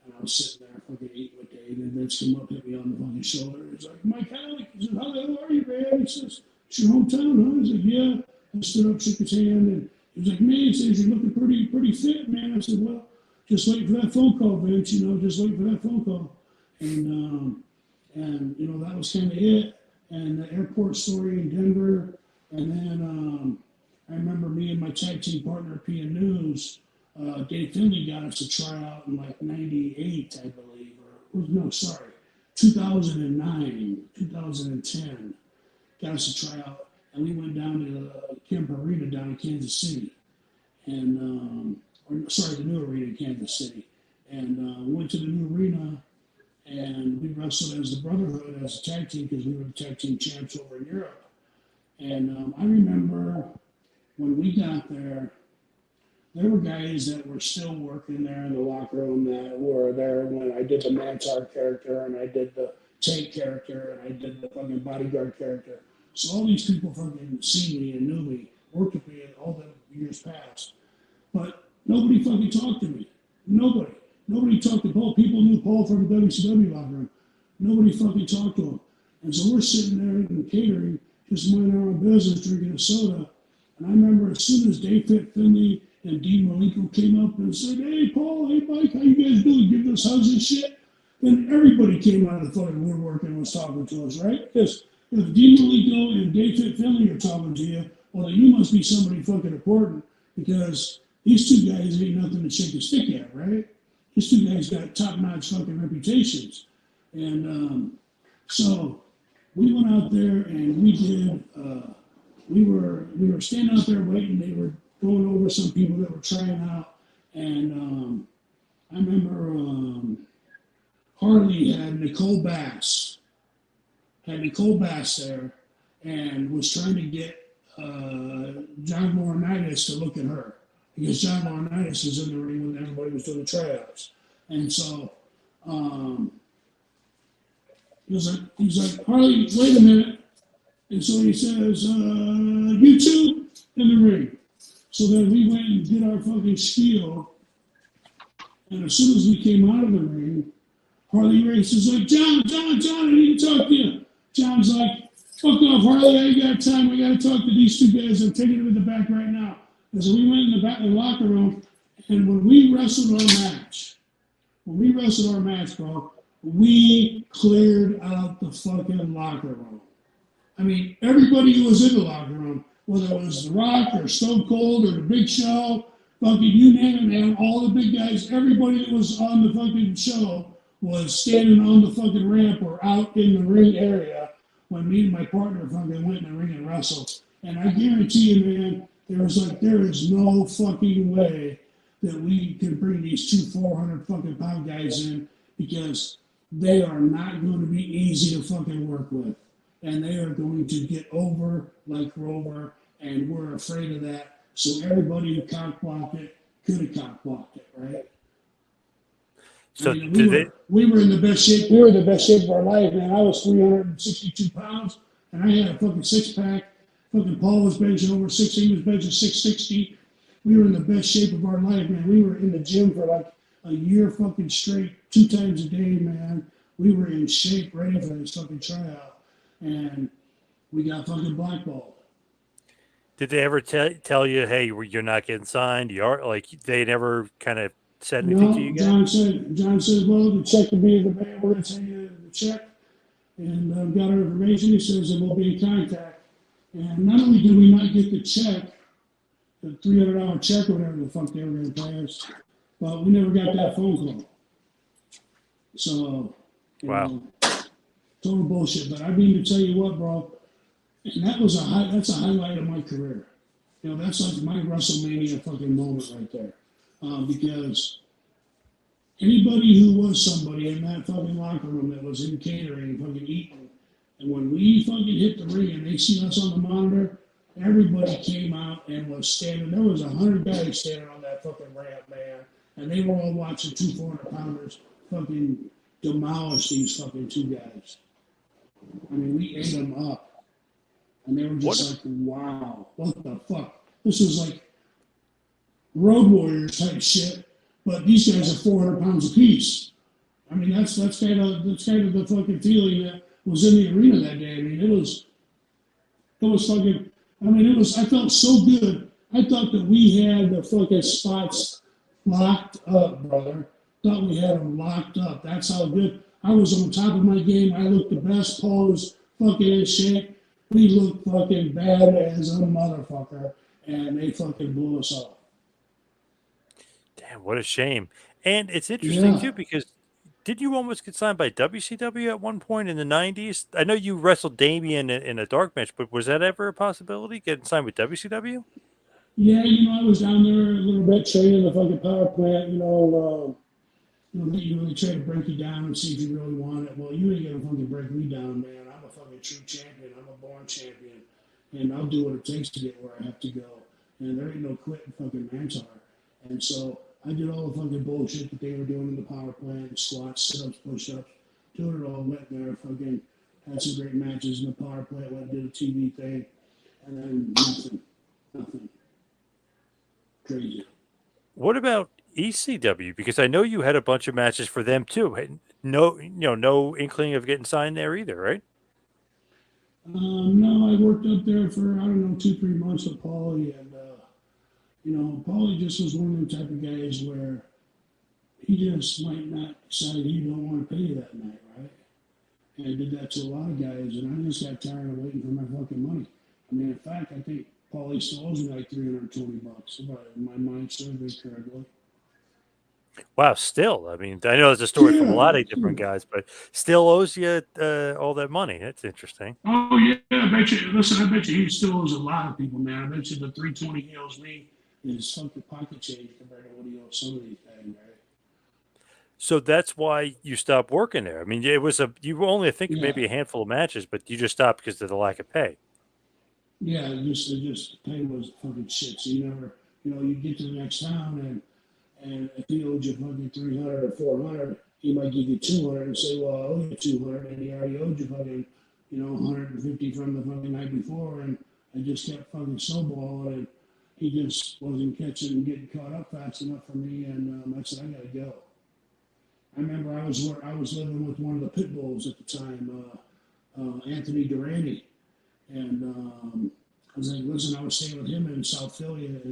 [SPEAKER 2] I was sitting there fucking eating with Dave. And Vince came up, hit me on the fucking shoulder. He's like, Mike Halac. He said, how the hell are you, man? He says, it's your hometown, huh? He's like, yeah. I stood up, shook his hand, and he was like, man, he says, you're looking pretty fit, man. I said, well, just wait for that phone call, Vince, just wait for that phone call. And that was kind of it. And the airport story in Denver. And then I remember me and my tag team partner, P and News, Dave Finley got us a tryout in like 98, I believe. 2009, 2010. Got us a tryout. And we went down to the Kemp Arena down in Kansas City. And, the new arena in Kansas City. And we went to the new arena and we wrestled as the Brotherhood as a tag team because we were the tag team champs over in Europe. And I remember when we got there were guys that were still working there in the locker room that were there when I did the Mantaur character and I did the Tank character and I did the fucking bodyguard character. So all these people fucking see me and knew me, worked with me in all the years past. But nobody fucking talked to me. Nobody. Nobody talked to Paul. People knew Paul from the WCW locker room. Nobody fucking talked to him. And so we're sitting there in catering, just minding our own business, drinking a soda. And I remember as soon as Dave Finley and Dean Malenko came up and said, hey, Paul, hey, Mike, how you guys doing? Giving us hugs and shit. Then everybody came out of the fucking woodwork and was talking to us, right? Because if Dean Malenko and Dave Finley are talking to you, well, then you must be somebody fucking important because these two guys ain't nothing to shake a stick at, right? These two guys got top-notch fucking reputations. And so we went out there and we did, we were standing out there waiting. They were going over some people that were trying out. And I remember Harley had Nicole Bass there and was trying to get John Laurinaitis to look at her because John Laurinaitis was in the ring when everybody was doing the tryouts. And so he's like, Harley, wait a minute. And so he says, you two in the ring. So then we went and did our fucking spiel. And as soon as we came out of the ring, Harley Race is like, John, I need to talk to you. John's like, fuck off, Harley, I ain't got time. I got to talk to these two guys. I'm taking them in the back right now. And so we went in the back of the locker room, and when we wrestled our match, bro, we cleared out the fucking locker room. I mean, everybody who was in the locker room, whether it was The Rock or Stone Cold or The Big Show, fucking you name it, man, all the big guys, everybody that was on the fucking show was standing on the fucking ramp or out in the ring area when me and my partner fucking went in the ring and wrestled. And I guarantee you, man, there is no fucking way that we can bring these two 400 fucking pound guys in because they are not going to be easy to fucking work with. And they are going to get over like Rover, and we're afraid of that. So everybody who cock-blocked it could have cock-blocked it, right?
[SPEAKER 1] So
[SPEAKER 2] I mean, we were in the best shape. We were in the best shape of our life, man. I was 362 pounds, and I had a fucking six-pack. Fucking Paul was benching over 60. He was benching 660. We were in the best shape of our life, man. We were in the gym for like a year fucking straight, 2 times a day, man. We were in shape, ready for this fucking tryout, and we got fucking blackballed.
[SPEAKER 1] Did they ever tell you, hey, you're not getting signed? You are like they never kind of said anything to you guys?
[SPEAKER 2] John said, well, the check will be in the mail. We're going to send you the check. And got our information. He says that we'll be in contact. And not only did we not get the check, the $300 check or whatever the fuck they were going to pay us, but we never got that phone call. So,
[SPEAKER 1] Wow.
[SPEAKER 2] total bullshit. But I mean to tell you what, bro, and that's a highlight of my career. That's like my WrestleMania fucking moment right there. Because anybody who was somebody in that fucking locker room that was in catering, fucking eating, and when we fucking hit the ring and they seen us on the monitor, everybody came out and was standing. There was 100 guys standing on that fucking ramp, man, and they were all watching two 400-pounders fucking demolish these fucking two guys. I mean, we ate them up, and they were just like, "Wow, what the fuck?" This was like Road Warriors type shit, but these guys are 400 pounds apiece. I mean, that's kind of the fucking feeling that was in the arena that day. I mean, it was fucking. I mean, it was. I felt so good. I thought that we had the fucking spots locked up, brother. Thought we had them locked up. That's how good I was on top of my game. I looked the best. Paul was fucking in shape. We looked fucking bad as a motherfucker, and they fucking blew us off.
[SPEAKER 1] Damn, what a shame. And it's interesting
[SPEAKER 2] Yeah.
[SPEAKER 1] too because did you almost get signed by WCW at one point in the 90s? I know you wrestled Damien in a dark match, but was that ever a possibility, getting signed with WCW?
[SPEAKER 2] Yeah, I was down there a little bit training the fucking power plant. They try to break you down and see if you really want it. Well, you ain't gonna fucking break me down, man. I'm a fucking true champion. I'm a born champion, and I'll do what it takes to get where I have to go. And there ain't no quitting fucking Mantaur. And so I did all the fucking bullshit that they were doing in the power plant, squats, sit-ups, push-ups, doing it all. Went there, fucking had some great matches in the power plant. Went and did a TV thing, and then nothing. Crazy.
[SPEAKER 1] What about ECW? Because I know you had a bunch of matches for them too. No, no inkling of getting signed there either, right?
[SPEAKER 2] No, I worked up there for, I don't know, 2, 3 months with Paulie, and Paulie just was one of them type of guys where he just might not decide he don't want to pay you that night, right? And I did that to a lot of guys, and I just got tired of waiting for my fucking money. I mean, in fact, I think Paulie still owes me like $320, if my mind serves me correctly.
[SPEAKER 1] Wow, still. I mean, I know there's a story from a lot of different
[SPEAKER 2] Yeah.
[SPEAKER 1] guys, but still owes you all that money. That's interesting.
[SPEAKER 2] Oh yeah, I bet you. Listen, I bet you he still owes a lot of people, man. I bet you the 320 he owes me is fucking pocket change compared to what he owes some of these guys, right?
[SPEAKER 1] So that's why you stopped working there. I mean, you were only, I think,
[SPEAKER 2] Yeah,
[SPEAKER 1] maybe a handful of matches, but you just stopped because of the lack of pay.
[SPEAKER 2] yeah. It just pay was fucking shit. So you never, you get to the next town and if he owed you fucking 300 or 400, he might give you 200 and say, well, I owe you 200, and he already owed you fucking, 150 from the fucking night before, and I just kept fucking snowballing, and he just wasn't catching and getting caught up fast enough for me, and I said, I gotta go. I remember I was living with one of the pit bulls at the time, Anthony Durante, and I was like, listen, I was staying with him in South Philly, and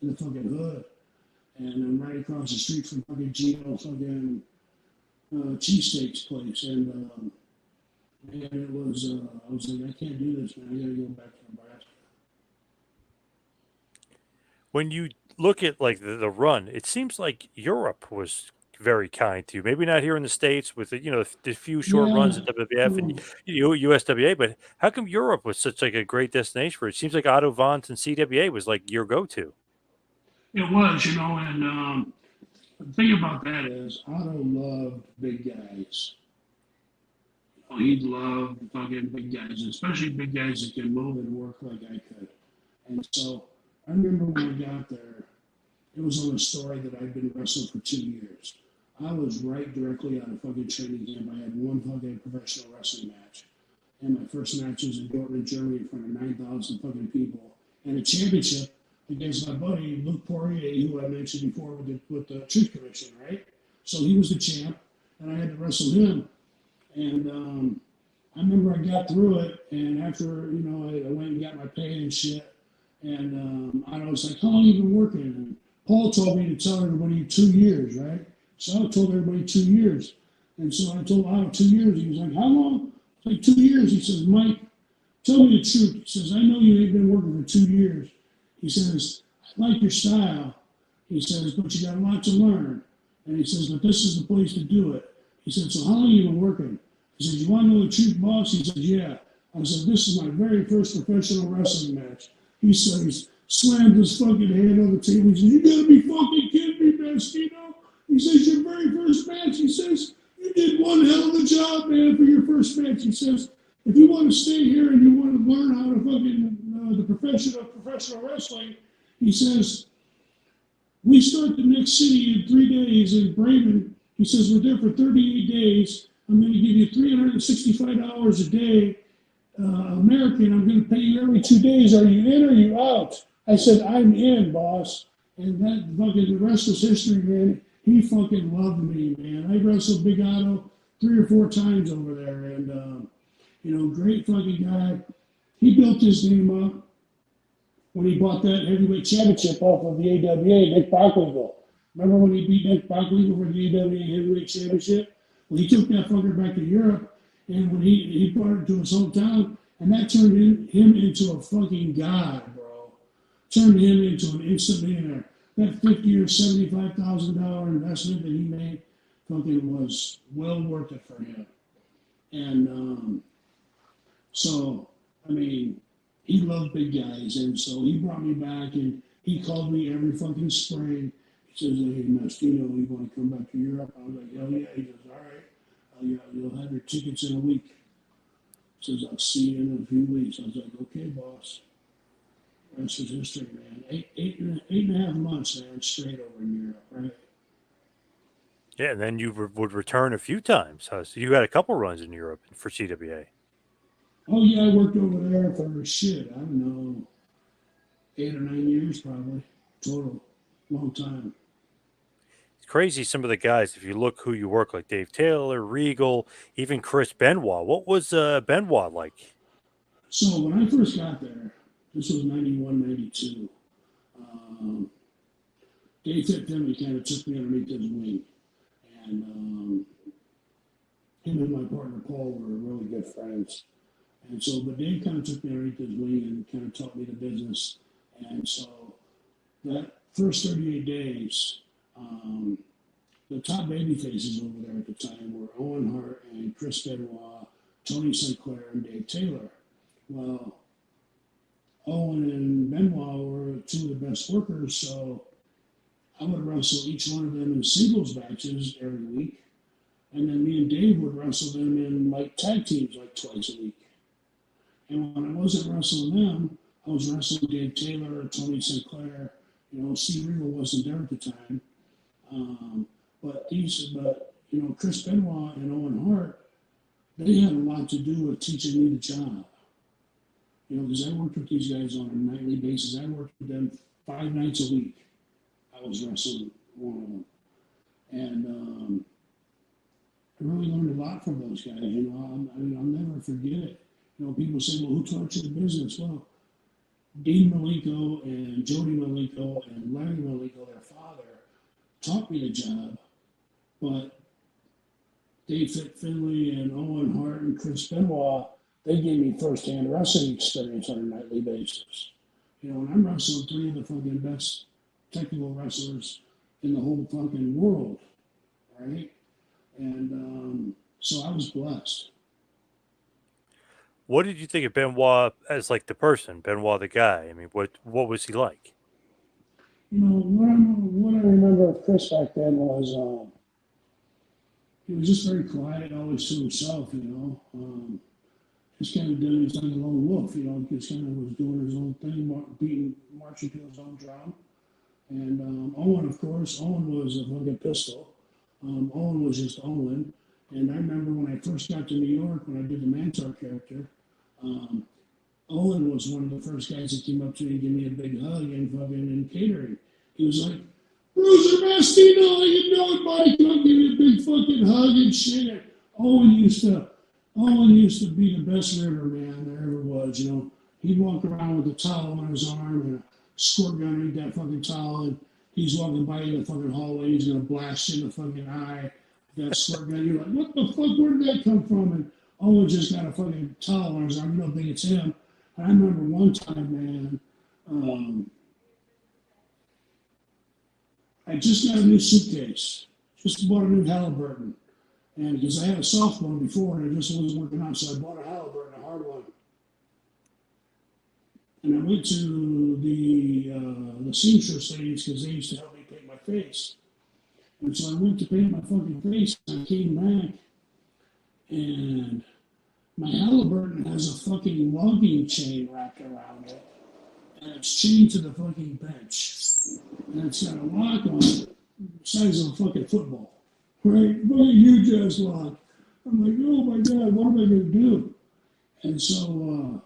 [SPEAKER 2] in the fucking hood, and I'm right across the street from fucking Gino fucking cheesesteaks place, and man, it was I was like, I can't do this, man. I gotta go back to Nebraska.
[SPEAKER 1] When you look at like the run, it seems like Europe was very kind to you. Maybe not here in the States with the few short runs
[SPEAKER 2] Yeah,
[SPEAKER 1] at WWF and
[SPEAKER 2] well,
[SPEAKER 1] USWA, but how come Europe was such like a great destination for it? It seems like Otto Vance and CWA was like your go-to.
[SPEAKER 2] it was, and the thing about that is Otto loved big guys. He loved fucking big guys, especially big guys that can move and work like I could. And so I remember when I got there, it was on a story that I'd been wrestling for 2 years. I was right directly out of fucking training camp. I had one fucking professional wrestling match. And my first match was in Dortmund, Germany, in front of 9,000 fucking people. And a championship against my buddy, Luke Poirier, who I mentioned before with the Truth Commission, right? So he was the champ, and I had to wrestle him. And I remember I got through it, and after, I went and got my pay and shit. And I was like, how long you been working? And Paul told me to tell everybody 2 years, right? So I told everybody 2 years. And so I told Otto 2 years. He was like, how long? Like 2 years. He says, Mike, tell me the truth. He says, I know you ain't been working for 2 years. He says, I like your style. He says, but you got a lot to learn. And he says, but this is the place to do it. He said, so how long you been working? He said, you want to know the truth, boss? He said, yeah. I said, this is my very first professional wrestling match. He said, he slammed his fucking hand on the table. He said, you gotta be fucking kidding me, Mastino. He says, your very first match. He says, you did one hell of a job, man, for your first match. He says, if you want to stay here and you want to learn how to fucking the profession of professional wrestling, he says, we start the next city in 3 days in Bremen. He says, we're there for 38 days. I'm going to give you $365 a day, American. I'm going to pay you every 2 days. Are you in or are you out? I said, I'm in, boss. And that fucking, the rest is history, man. He fucking loved me, man. I wrestled Big Otto 3 or 4 times over there. And, great fucking guy. He built his name up when he bought that heavyweight championship off of the AWA, Nick Bockwinkel. Remember when he beat Nick Bockwinkel for the AWA heavyweight championship? Well, he took that fucker back to Europe, and when he brought it to his hometown, and that turned him into a fucking god, bro. Turned him into an instant millionaire. That $50,000 or $75,000 investment that he made fucking was well worth it for him. And so, I mean, he loved big guys, and so he brought me back, and he called me every fucking spring. He says, hey, Mastino, you want to come back to Europe? I was like, hell yeah. He goes, all right, you'll have your tickets in a week. He says, I'll see you in a few weeks. I was like, okay, boss. Rest is history, man. Eight and a half months, man, straight over in Europe, right?
[SPEAKER 1] Yeah, and then you would return a few times. So you had a couple runs in Europe for CWA.
[SPEAKER 2] Oh, yeah, I worked over there for shit. I don't know, 8 or 9 years probably, total. Long time.
[SPEAKER 1] It's crazy some of the guys, if you look who you work like Dave Taylor, Regal, even Chris Benoit. What was Benoit like?
[SPEAKER 2] So when I first got there, this was 91, 92. Dave Finley kind of took me underneath his wing. And him and my partner Paul were really good friends. And so, but Dave kind of took me underneath his wing and kind of taught me the business. And so that first 38 days, the top baby faces over there at the time were Owen Hart and Chris Benoit, Tony Sinclair, and Dave Taylor. Well, Owen and Benoit were 2 of the best workers, so I would wrestle each one of them in singles matches every week. And then me and Dave would wrestle them in like tag teams like twice a week. And when I wasn't wrestling them, I was wrestling Dave Taylor, Tony Sinclair. Steve Regal wasn't there at the time. But Chris Benoit and Owen Hart, they had a lot to do with teaching me the job. Because I worked with these guys on a nightly basis. I worked with them 5 nights a week. I was wrestling one of them. And I really learned a lot from those guys. I'll never forget it. People say, well, who taught you the business? Well, Dean Malenko and Jody Malenko and Larry Malenko, their father, taught me the job. But Dave Finley and Owen Hart and Chris Benoit, they gave me first-hand wrestling experience on a nightly basis. And I'm wrestling 3 of the fucking best technical wrestlers in the whole fucking world, right? And so I was blessed.
[SPEAKER 1] What did you think of Benoit as like the person, Benoit the guy? I mean, what was he like?
[SPEAKER 2] What I remember of Chris back then was he was just very quiet, always to himself, just kind of doing his thing, a lone wolf, just kind of was doing his own thing, marching to his own drum. And Owen, of course, Owen was a fucking pistol. Owen was just Owen. And I remember when I first got to New York, when I did the Mantaur character, Owen was one of the first guys that came up to me and gave me a big hug and fucking in catering. He was like, Bruiser Mastino, how you doing, buddy? Come on, give me a big fucking hug and shit. Owen used to be the best river man there ever was, He'd walk around with a towel on his arm and a squirt gun underneath that fucking towel, and he's walking by in the fucking hallway, he's gonna blast you in the fucking eye. That squirt gun, you're like, what the fuck, where did that come from? And Owen just got a fucking towel on his arm, you don't think it's him. And I remember one time, man, I just got a new suitcase. just bought a new Halliburton. And because I had a soft one before and it just wasn't working out, so I bought a Halliburton, a hard one. And I went to the seamstress ladies because they used to help me paint my face. And so I went to paint my fucking face and I came back and my Halliburton has a fucking logging chain wrapped around it. And it's chained to the fucking bench. And it's got a lock on it, the size of a fucking football. Right? Fucking huge ass lock. I'm like, oh my God, what am I going to do? And so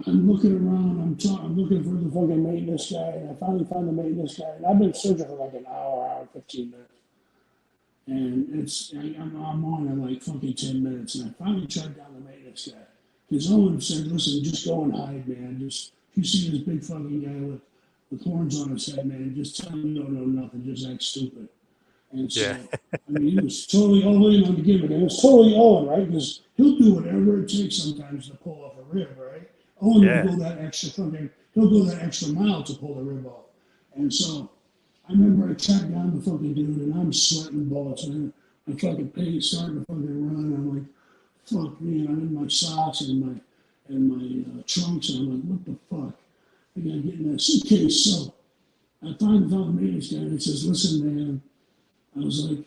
[SPEAKER 2] I'm looking around, I'm looking for the fucking maintenance guy, and I finally found the maintenance guy. And I've been searching for like an hour and 15 minutes. And I'm on in like fucking 10 minutes. And I finally tracked down the maintenance guy. Because Owen said, listen, just go and hide, man. Just, if you see this big fucking guy with horns on his head, man, just tell him you don't know nothing, just act stupid. And so,
[SPEAKER 1] Yeah.
[SPEAKER 2] I mean, he was totally all in on the gimmick. And it was totally Owen, right? Because he'll do whatever it takes sometimes to pull off a rib, right? Owen
[SPEAKER 1] Yeah.
[SPEAKER 2] will go that he'll go that extra mile to pull the rib off. And so, I remember I tracked down the fucking dude, and I'm sweating bullets, man. My fucking paint's starting to fucking run. I'm like, fuck me, and I'm in my socks and my trunks, and I'm like, what the fuck? I gotta get in that suitcase. So I finally found the maintenance guy, and he says, listen, man, I was like,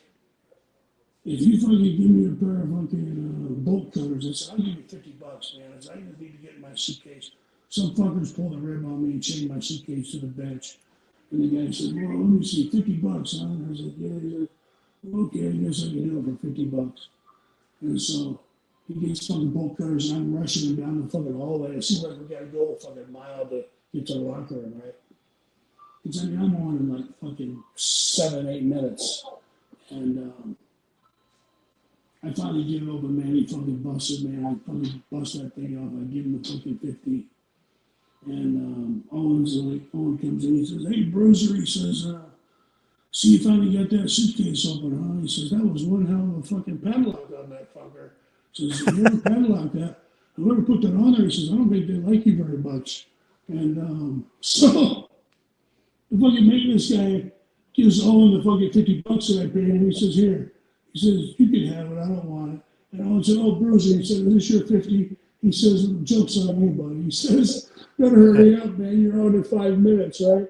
[SPEAKER 2] if you fucking give me a pair of fucking bolt cutters, I said, I'll give you $50, man. I said, I just need to get in my suitcase. Some fuckers pulled a rib on me and chained my suitcase to the bench. And the guy said, well, let me see, $50, huh? And I was like, yeah. He's like, okay, I guess I can do it for $50. And so he gets fucking bolt cutters, and I'm rushing him down the fucking hallway. It seems like we gotta go a fucking mile to get to the locker room, right? Because I mean, I'm on in like fucking 7-8 minutes. And I finally give it over, man. He fucking busted, man. I fucking bust that thing off. I give him the fucking 50. And Owen comes in, he says, hey, Bruiser, he says, see, you finally got that suitcase open, huh? He says, that was one hell of a fucking padlock on that fucker. He says, whoever padlocked that, whoever put that on there, he says, I don't think they like you very much. And so the fucking maintenance guy gives Owen the fucking $50 that I paid him. He says, here. He says, you can have it, I don't want it. And Owen said, oh, Bruiser, he said, is this your 50? He says, joke's on me, buddy. He says, better hurry up, man. You're on in 5 minutes, right?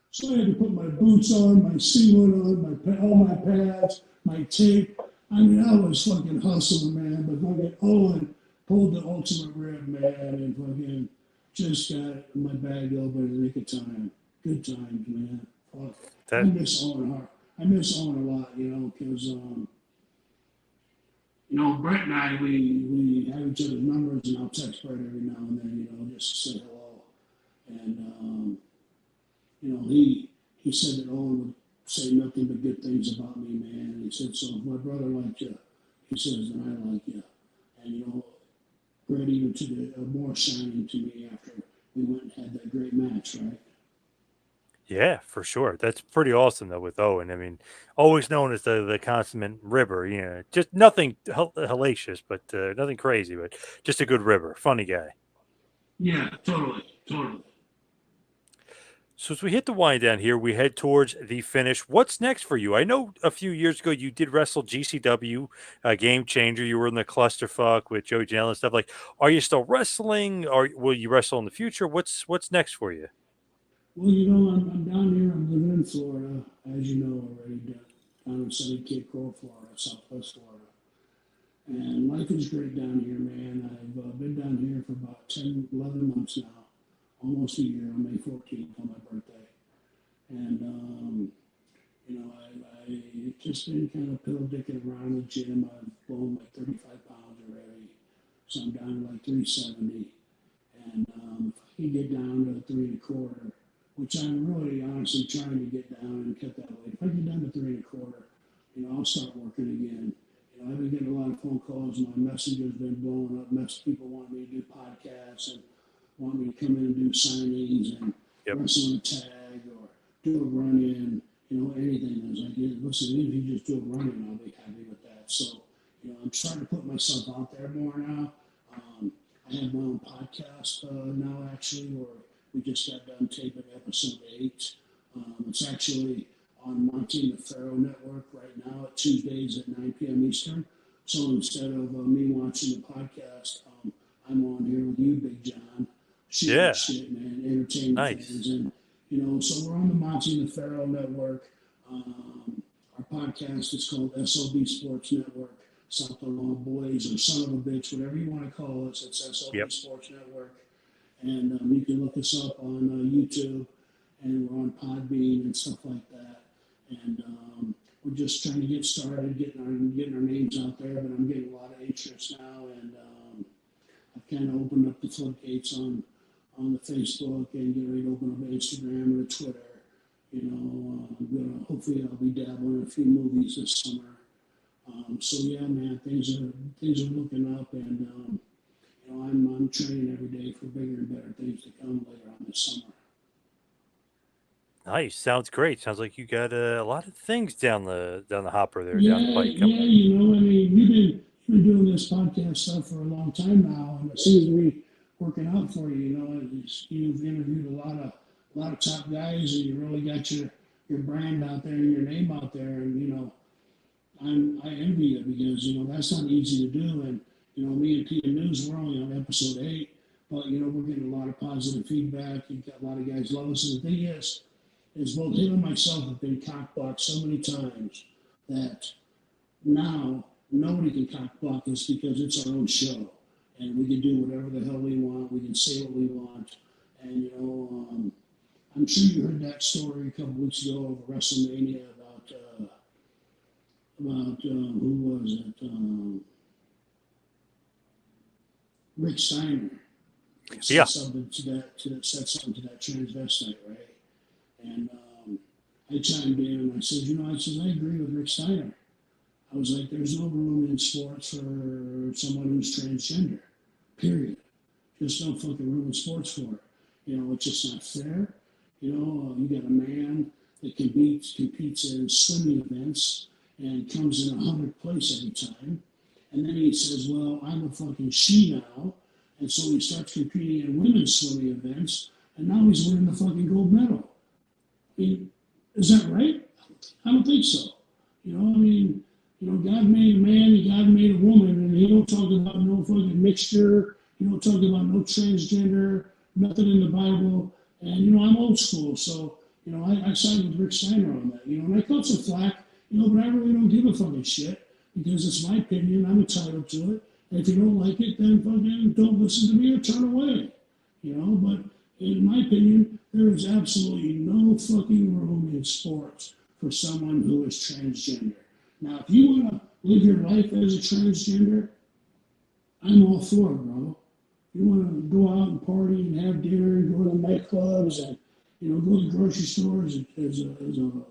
[SPEAKER 2] So I had to put my boots on, my singlet on, all my pads, my tape. I mean, I was fucking hustling, man. But fucking Owen pulled the ultimate rib, man, and fucking just got my bag open in the nick of time. Good times, man. Fuck. I miss Owen hard. I miss Owen a lot, you know, because you know, Brett and I, we have each other's numbers, and I'll text Brett every now and then, you know, just to say hello. And, you know, he said that Owen would say nothing but good things about me, man. And he said, so if my brother liked you, he says, then I like you. And, you know, Brett even took more shining to me after we went and had that great match, right?
[SPEAKER 1] Yeah, for sure. That's pretty awesome though with Owen. I mean, always known as the consummate ribber. You know, just nothing hellacious, but nothing crazy, but just a good ribber. Funny guy.
[SPEAKER 2] Yeah, totally.
[SPEAKER 1] So as we hit the wind down here, we head towards the finish. What's next for you? I know a few years ago you did wrestle GCW, Game Changer. You were in the clusterfuck with Joey Janela and stuff. Like, are you still wrestling, or will you wrestle in the future? What's next for you?
[SPEAKER 2] Well, you know, I'm down here. I'm living in Florida, as you know already, down in sunny Cape Coral, Florida, Southwest Florida. And life is great down here, man. I've been down here for about 10, 11 months now, almost a year, on May 14th on my birthday. And, you know, I've just been kind of pill dicking around the gym. I've blown like 35 pounds already, so I'm down to like 370. And if I can get down to 3 1/4, which I'm really honestly trying to get down and cut that weight. If I get down to 3 1/4, you know, I'll start working again. You know, I've been getting a lot of phone calls. My messenger's been blowing up. People want me to do podcasts and want me to come in and do signings and
[SPEAKER 1] Yep.
[SPEAKER 2] wrestle in a tag or do a run-in, you know, anything. I was like, yeah, listen, even if you just do a run-in, I'll be happy with that. So, you know, I'm starting to put myself out there more now. I have my own podcast now, actually, where we just got done taping episode 8 It's actually on Monty and the Pharaoh Network right now at Tuesdays at 9 p.m. Eastern. So instead of me watching the podcast, I'm on here with you, Big John, shooting
[SPEAKER 1] Yeah.
[SPEAKER 2] shit, man, entertaining fans.
[SPEAKER 1] Nice.
[SPEAKER 2] And, so we're on the Monty and the Pharaoh Network. Our podcast is called SOB Sports Network, South of Law Boys, or Son of a Bitch, whatever you want to call us. It's SOB
[SPEAKER 1] Yep.
[SPEAKER 2] Sports Network. And you can look us up on YouTube, and we're on Podbean and stuff like that. And we're just trying to get started, getting our names out there, but I'm getting a lot of interest now, and I've kind of opened up the floodgates on the Facebook and getting ready to open up Instagram and Twitter. Hopefully I'll be dabbling in a few movies this summer. So yeah, man, things are looking up, and I'm training every day for bigger and better things to come later on this summer.
[SPEAKER 1] Nice. Sounds great. Sounds like you got a lot of things down the hopper there,
[SPEAKER 2] Yeah,
[SPEAKER 1] down the pike
[SPEAKER 2] yeah,
[SPEAKER 1] coming up.
[SPEAKER 2] you've been doing this podcast stuff for a long time now, and it seems to be working out for you. You've interviewed a lot of top guys, and you really got your brand out there and your name out there, and I envy you because that's not easy to do. And me and PM News, we're only on episode 8, but we're getting a lot of positive feedback. You've got a lot of guys love us, and the thing is both him and myself have been cockblocked so many times that now nobody can cockblock us because it's our own show, and we can do whatever the hell we want. We can say what we want, and I'm sure you heard that story a couple weeks ago of WrestleMania about who was it? Rick Steiner
[SPEAKER 1] Yeah.
[SPEAKER 2] said something to that transvestite, right? And I chimed in and I said, I agree with Rick Steiner. I was like, there's no room in sports for someone who's transgender, period. Just no fucking room in sports for it. It's just not fair. You got a man that competes in swimming events and comes in 100th place every time. And then he says, well, I'm a fucking she now. And so he starts competing in women's swimming events, and now he's winning the fucking gold medal. I mean, is that right? I don't think so. God made a man and God made a woman, and he don't talk about no fucking mixture. He don't talk about no transgender, nothing in the Bible. And, I'm old school, so, I sided with Rick Steiner on that, and I caught some flack, but I really don't give a fucking shit because it's my opinion. I'm entitled to it. And if you don't like it, then fucking don't listen to me or turn away, but in my opinion, there is absolutely no fucking room in sports for someone who is transgender. Now, if you want to live your life as a transgender, I'm all for it, bro. You want to go out and party and have dinner and go to nightclubs and, go to the grocery stores as a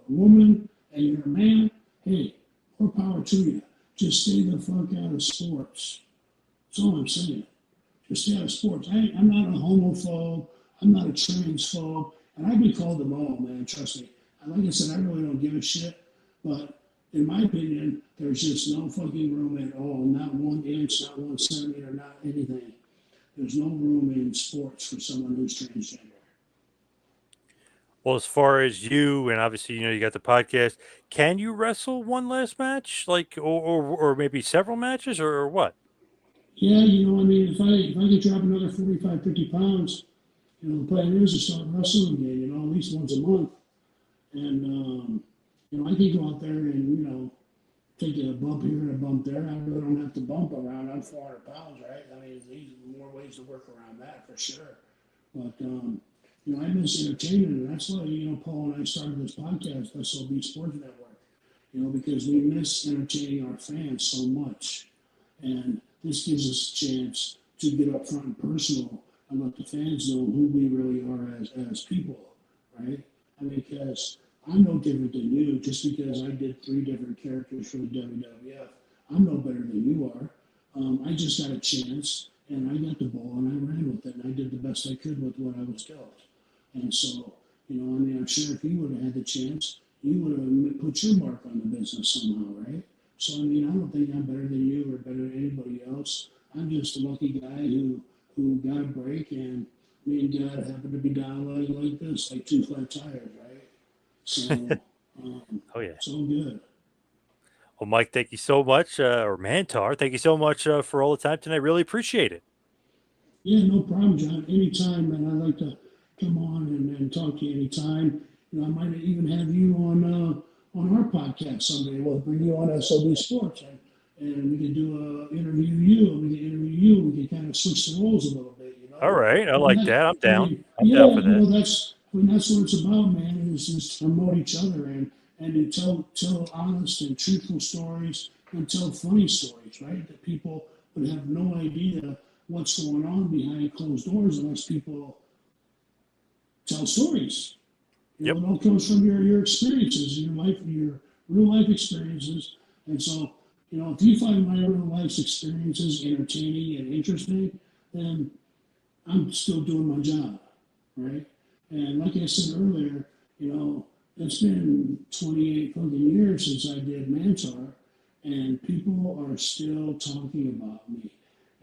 [SPEAKER 2] woman and you're a man, hey, more power to you. Just stay the fuck out of sports. That's all I'm saying. Just stay out of sports. I'm not a homophobe. I'm not a transphobe. And I've been called them all, man. Trust me. And like I said, I really don't give a shit. But in my opinion, there's just no fucking room at all. Not 1 inch, not 1 centimeter, not anything. There's no room in sports for someone who's transgender.
[SPEAKER 1] Well, as far as you, and obviously, you got the podcast, can you wrestle one last match, like, or maybe several matches, or what?
[SPEAKER 2] Yeah, if I could drop another 45, 50 pounds, the plan is to start wrestling again, at least once a month. And, I can go out there and, take a bump here and a bump there. I really don't have to bump around. I'm 400 pounds, right? I mean, there's more ways to work around that for sure. But, I miss entertainment, and that's why, Paul and I started this podcast, SOB Sports Network, because we miss entertaining our fans so much. And this gives us a chance to get up front and personal and let the fans know who we really are as people, right? I mean, because I'm no different than you. Just because I did 3 different characters for the WWF, I'm no better than you are. I just got a chance, and I got the ball, and I ran with it, and I did the best I could with what I was dealt. And so, I'm sure if you would have had the chance, you would have put your mark on the business somehow, right? So, I don't think I'm better than you or better than anybody else. I'm just a lucky guy who got a break, and me and God happened to be down like this, like 2 flat tires, right? So,
[SPEAKER 1] Oh yeah.
[SPEAKER 2] it's all good.
[SPEAKER 1] Well, Mike, thank you so much, or Mantar, thank you so much for all the time tonight. Really appreciate it.
[SPEAKER 2] Yeah, no problem, John. Anytime, man. I'd like to come on and talk to you anytime. I might even have you on our podcast someday. We'll bring you on SOB Sports, and we can do a interview you, and we can interview you. We can kind of switch the roles a little bit,
[SPEAKER 1] All right, I
[SPEAKER 2] And
[SPEAKER 1] like
[SPEAKER 2] that,
[SPEAKER 1] that. I'm
[SPEAKER 2] I
[SPEAKER 1] down.
[SPEAKER 2] mean,
[SPEAKER 1] I'm down
[SPEAKER 2] yeah,
[SPEAKER 1] for that.
[SPEAKER 2] that's what it's about, man. Is just to promote each other and to tell honest and truthful stories and tell funny stories, right? That people would have no idea what's going on behind closed doors unless people tell stories.
[SPEAKER 1] Yep.
[SPEAKER 2] It all comes from your experiences, your real life experiences. And so, if you find my real life experiences entertaining and interesting, then I'm still doing my job, right? And like I said earlier, it's been 28 fucking years since I did Mantaur, and people are still talking about me.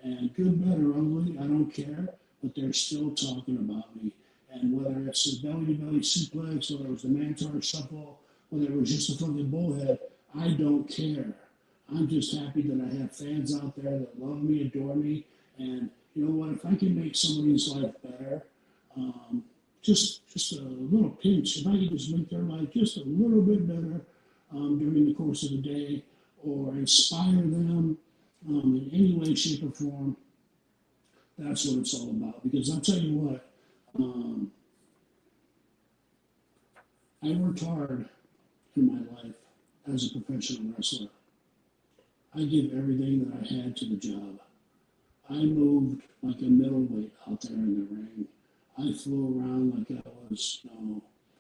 [SPEAKER 2] And good, bad, or ugly, I don't care, but they're still talking about me. And whether it's the belly-to-belly suplex, whether it was the Mantaur shuffle, whether it was just a fucking bullhead, I don't care. I'm just happy that I have fans out there that love me, adore me, and you know what? If I can make somebody's life better, just a little pinch, if I can just make their life just a little bit better during the course of the day, or inspire them in any way, shape, or form, that's what it's all about. Because I'll tell you what, I worked hard in my life as a professional wrestler. I give everything that I had to the job. I moved like a middleweight out there in the ring. I flew around like I was,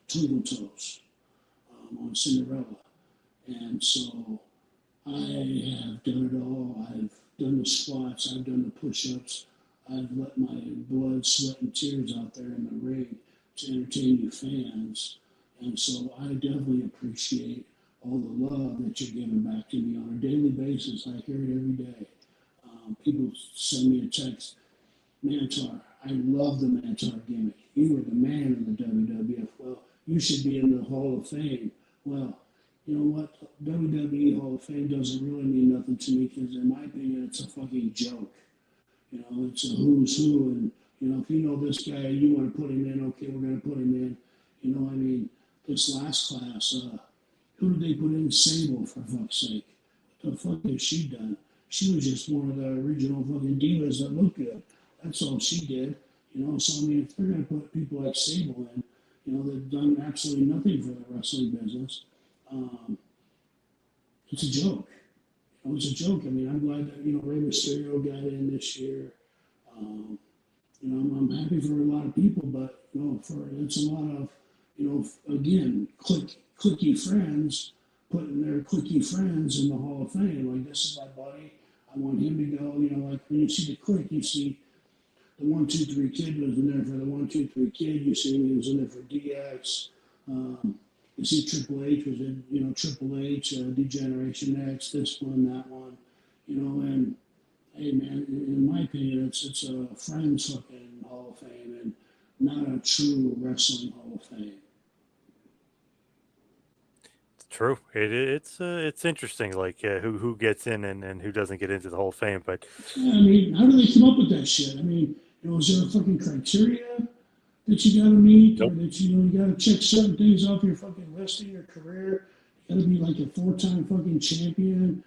[SPEAKER 2] twinkle toes on Cinderella. And so I have done it all. I've done the squats. I've done the push-ups. I've let my blood, sweat, and tears out there in the ring to entertain you fans. And so I definitely appreciate all the love that you're giving back to me on a daily basis. I hear it every day. People send me a text, Mantaur, I love the Mantaur gimmick. You were the man in the WWF. Well, you should be in the Hall of Fame. Well, you know what? WWE Hall of Fame doesn't really mean nothing to me because, in my opinion, it's a fucking joke. It's a who's who, and if you know this guy, you want to put him in. Okay, we're going to put him in. This last class, who did they put in? Sable, for fuck's sake. What the fuck has she done? She was just one of the original fucking divas that looked good. That's all she did. So I mean, if they're going to put people like Sable in, they've done absolutely nothing for the wrestling business. It's a joke. It's a joke. I mean, I'm glad that Rey Mysterio got in this year. I'm happy for a lot of people, but it's a lot of again, clicky friends putting their clicky friends in the Hall of Fame. Like, this is my buddy. I want him to go. Like when you see the click, you see the 1 2 3 Kid was in there for the 1 2 3 Kid. You see him, he was in there for DX. You see Triple H was in, Triple H, Degeneration X, this one, that one, and hey man, in my opinion, it's a Friends fucking Hall of Fame and not a true wrestling Hall of Fame.
[SPEAKER 1] True. It's interesting, like who gets in and who doesn't get into the Hall of Fame. But
[SPEAKER 2] Yeah, I mean, how do they come up with that shit? I mean, is there a fucking criteria that you got to meet,
[SPEAKER 1] nope.
[SPEAKER 2] or that you got to check certain things off your fucking list of your career? You got to be like a 4-time fucking champion,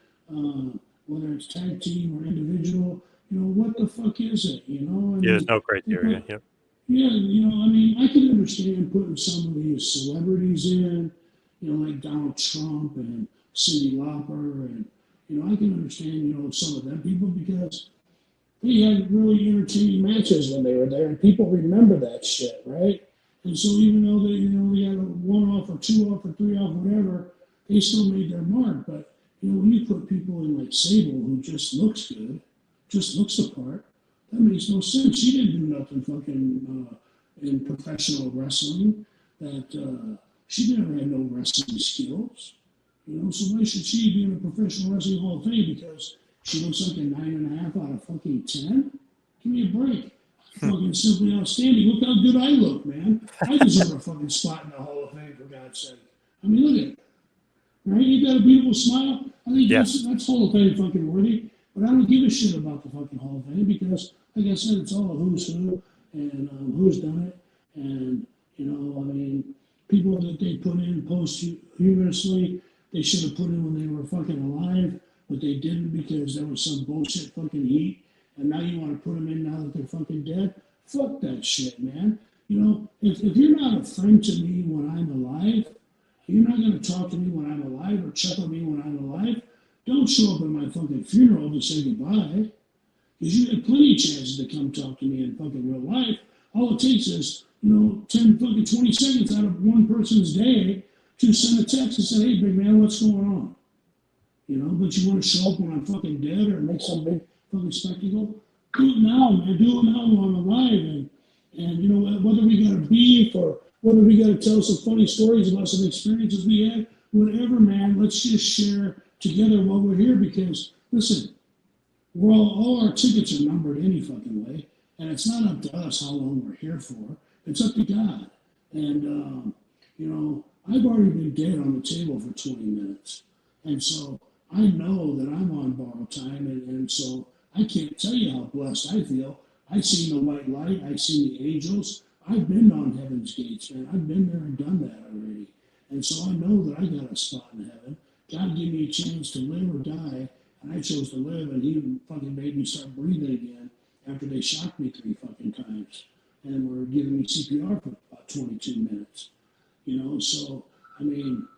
[SPEAKER 2] whether it's tag team or individual. What the fuck is it? I
[SPEAKER 1] Yeah, there's
[SPEAKER 2] mean,
[SPEAKER 1] no criteria. Yep.
[SPEAKER 2] yeah, I mean, I can understand putting some of these celebrities in, like Donald Trump and Cyndi Lauper, and I can understand, some of them people because they had really entertaining matches when they were there, and people remember that shit, right? And so even though they had a 1 off or 2 off or 3 off, whatever, they still made their mark. But when you put people in like Sable, who just looks good, just looks the part, that makes no sense. She didn't do nothing fucking in professional wrestling. That she never had no wrestling skills. So why should she be in a professional wrestling Hall of Fame? Because she looks like a 9.5 out of fucking 10? Give me a break. Fucking simply outstanding. Look how good I look, man. I deserve a fucking spot in the Hall of Fame, for God's sake. I mean, look at it. Right? You got a beautiful smile. I think that's Hall of Fame fucking worthy. But I don't give a shit about the fucking Hall of Fame because, like I said, it's all a who's who and who's done it. And, you know, I mean, people that they put in posthumously, they should have put in when they were fucking alive, but they didn't because there was some bullshit fucking heat. And now you want to put them in now that they're fucking dead? Fuck that shit, man. You know, if you're not a friend to me when I'm alive, you're not going to talk to me when I'm alive or check on me when I'm alive. Don't show up at my fucking funeral to say goodbye. Because you had plenty of chances to come talk to me in fucking real life. All it takes is, 10 fucking 20 seconds out of one person's day to send a text and say, hey, big man, what's going on? But you want to show up when I'm fucking dead or make some big fucking spectacle? Do it now, man. Do it now while I'm alive. And whether we got a beef or whether we got to tell some funny stories about some experiences we had, whatever, man, let's just share together while we're here because, listen, all our tickets are numbered any fucking way, and it's not up to us how long we're here for. It's up to God. And, I've already been dead on the table for 20 minutes. And so I know that I'm on borrowed time, and so I can't tell you how blessed I feel. I've seen the white light. I've seen the angels. I've been on heaven's gates, man. I've been there and done that already. And so I know that I got a spot in heaven. God gave me a chance to live or die, and I chose to live, and he fucking made me start breathing again after they shocked me 3 fucking times and were giving me CPR for about 22 minutes. So, I mean,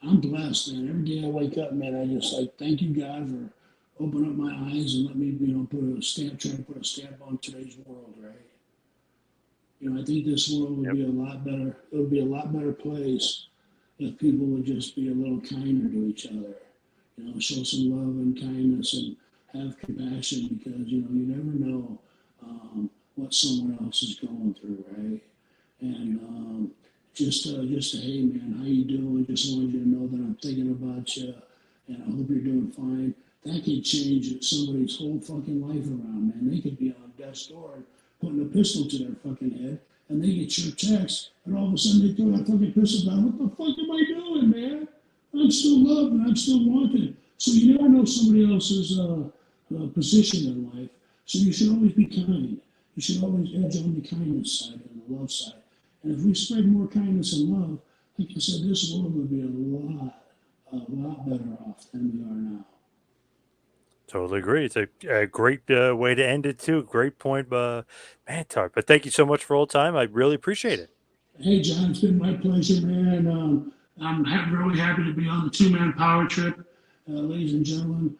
[SPEAKER 2] I'm blessed, man. Every day I wake up, man, I just thank you, God, for opening up my eyes and let me, try to put a stamp on today's world, right? I think this world would be a lot better. It would be a lot better place if people would just be a little kinder to each other. Show some love and kindness and have compassion because, you never know what someone else is going through, right? And just hey, man, how you doing? Just wanted you to know that I'm thinking about you and I hope you're doing fine. That could change somebody's whole fucking life around, man. They could be on death's door and putting a pistol to their fucking head, and they get your text, and all of a sudden they throw that fucking pistol down. What the fuck am I doing, man? I'm still loved and I'm still wanted. So you never know somebody else's position in life. So you should always be kind. You should always edge on the kindness side and the love side. And if we spread more kindness and love, like I said, this world would be a lot better off than we are now.
[SPEAKER 1] Totally agree. It's a great way to end it too. Great point, Mantaur. But thank you so much for all the time. I really appreciate it.
[SPEAKER 2] Hey, John, it's been my pleasure, man. I'm really happy to be on the two-man power trip. Ladies and gentlemen,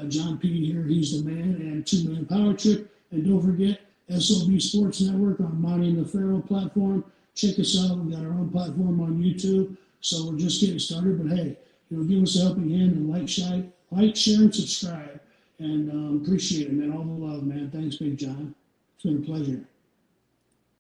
[SPEAKER 2] John P. here, he's the man, and two-man power trip. And don't forget, SOB Sports Network on Monty and the Pharaoh platform. Check us out. We got our own platform on YouTube. So we're just getting started. But hey, give us a helping hand and like, share, and subscribe. And appreciate it, man. All the love, man. Thanks, Big John. It's been a pleasure.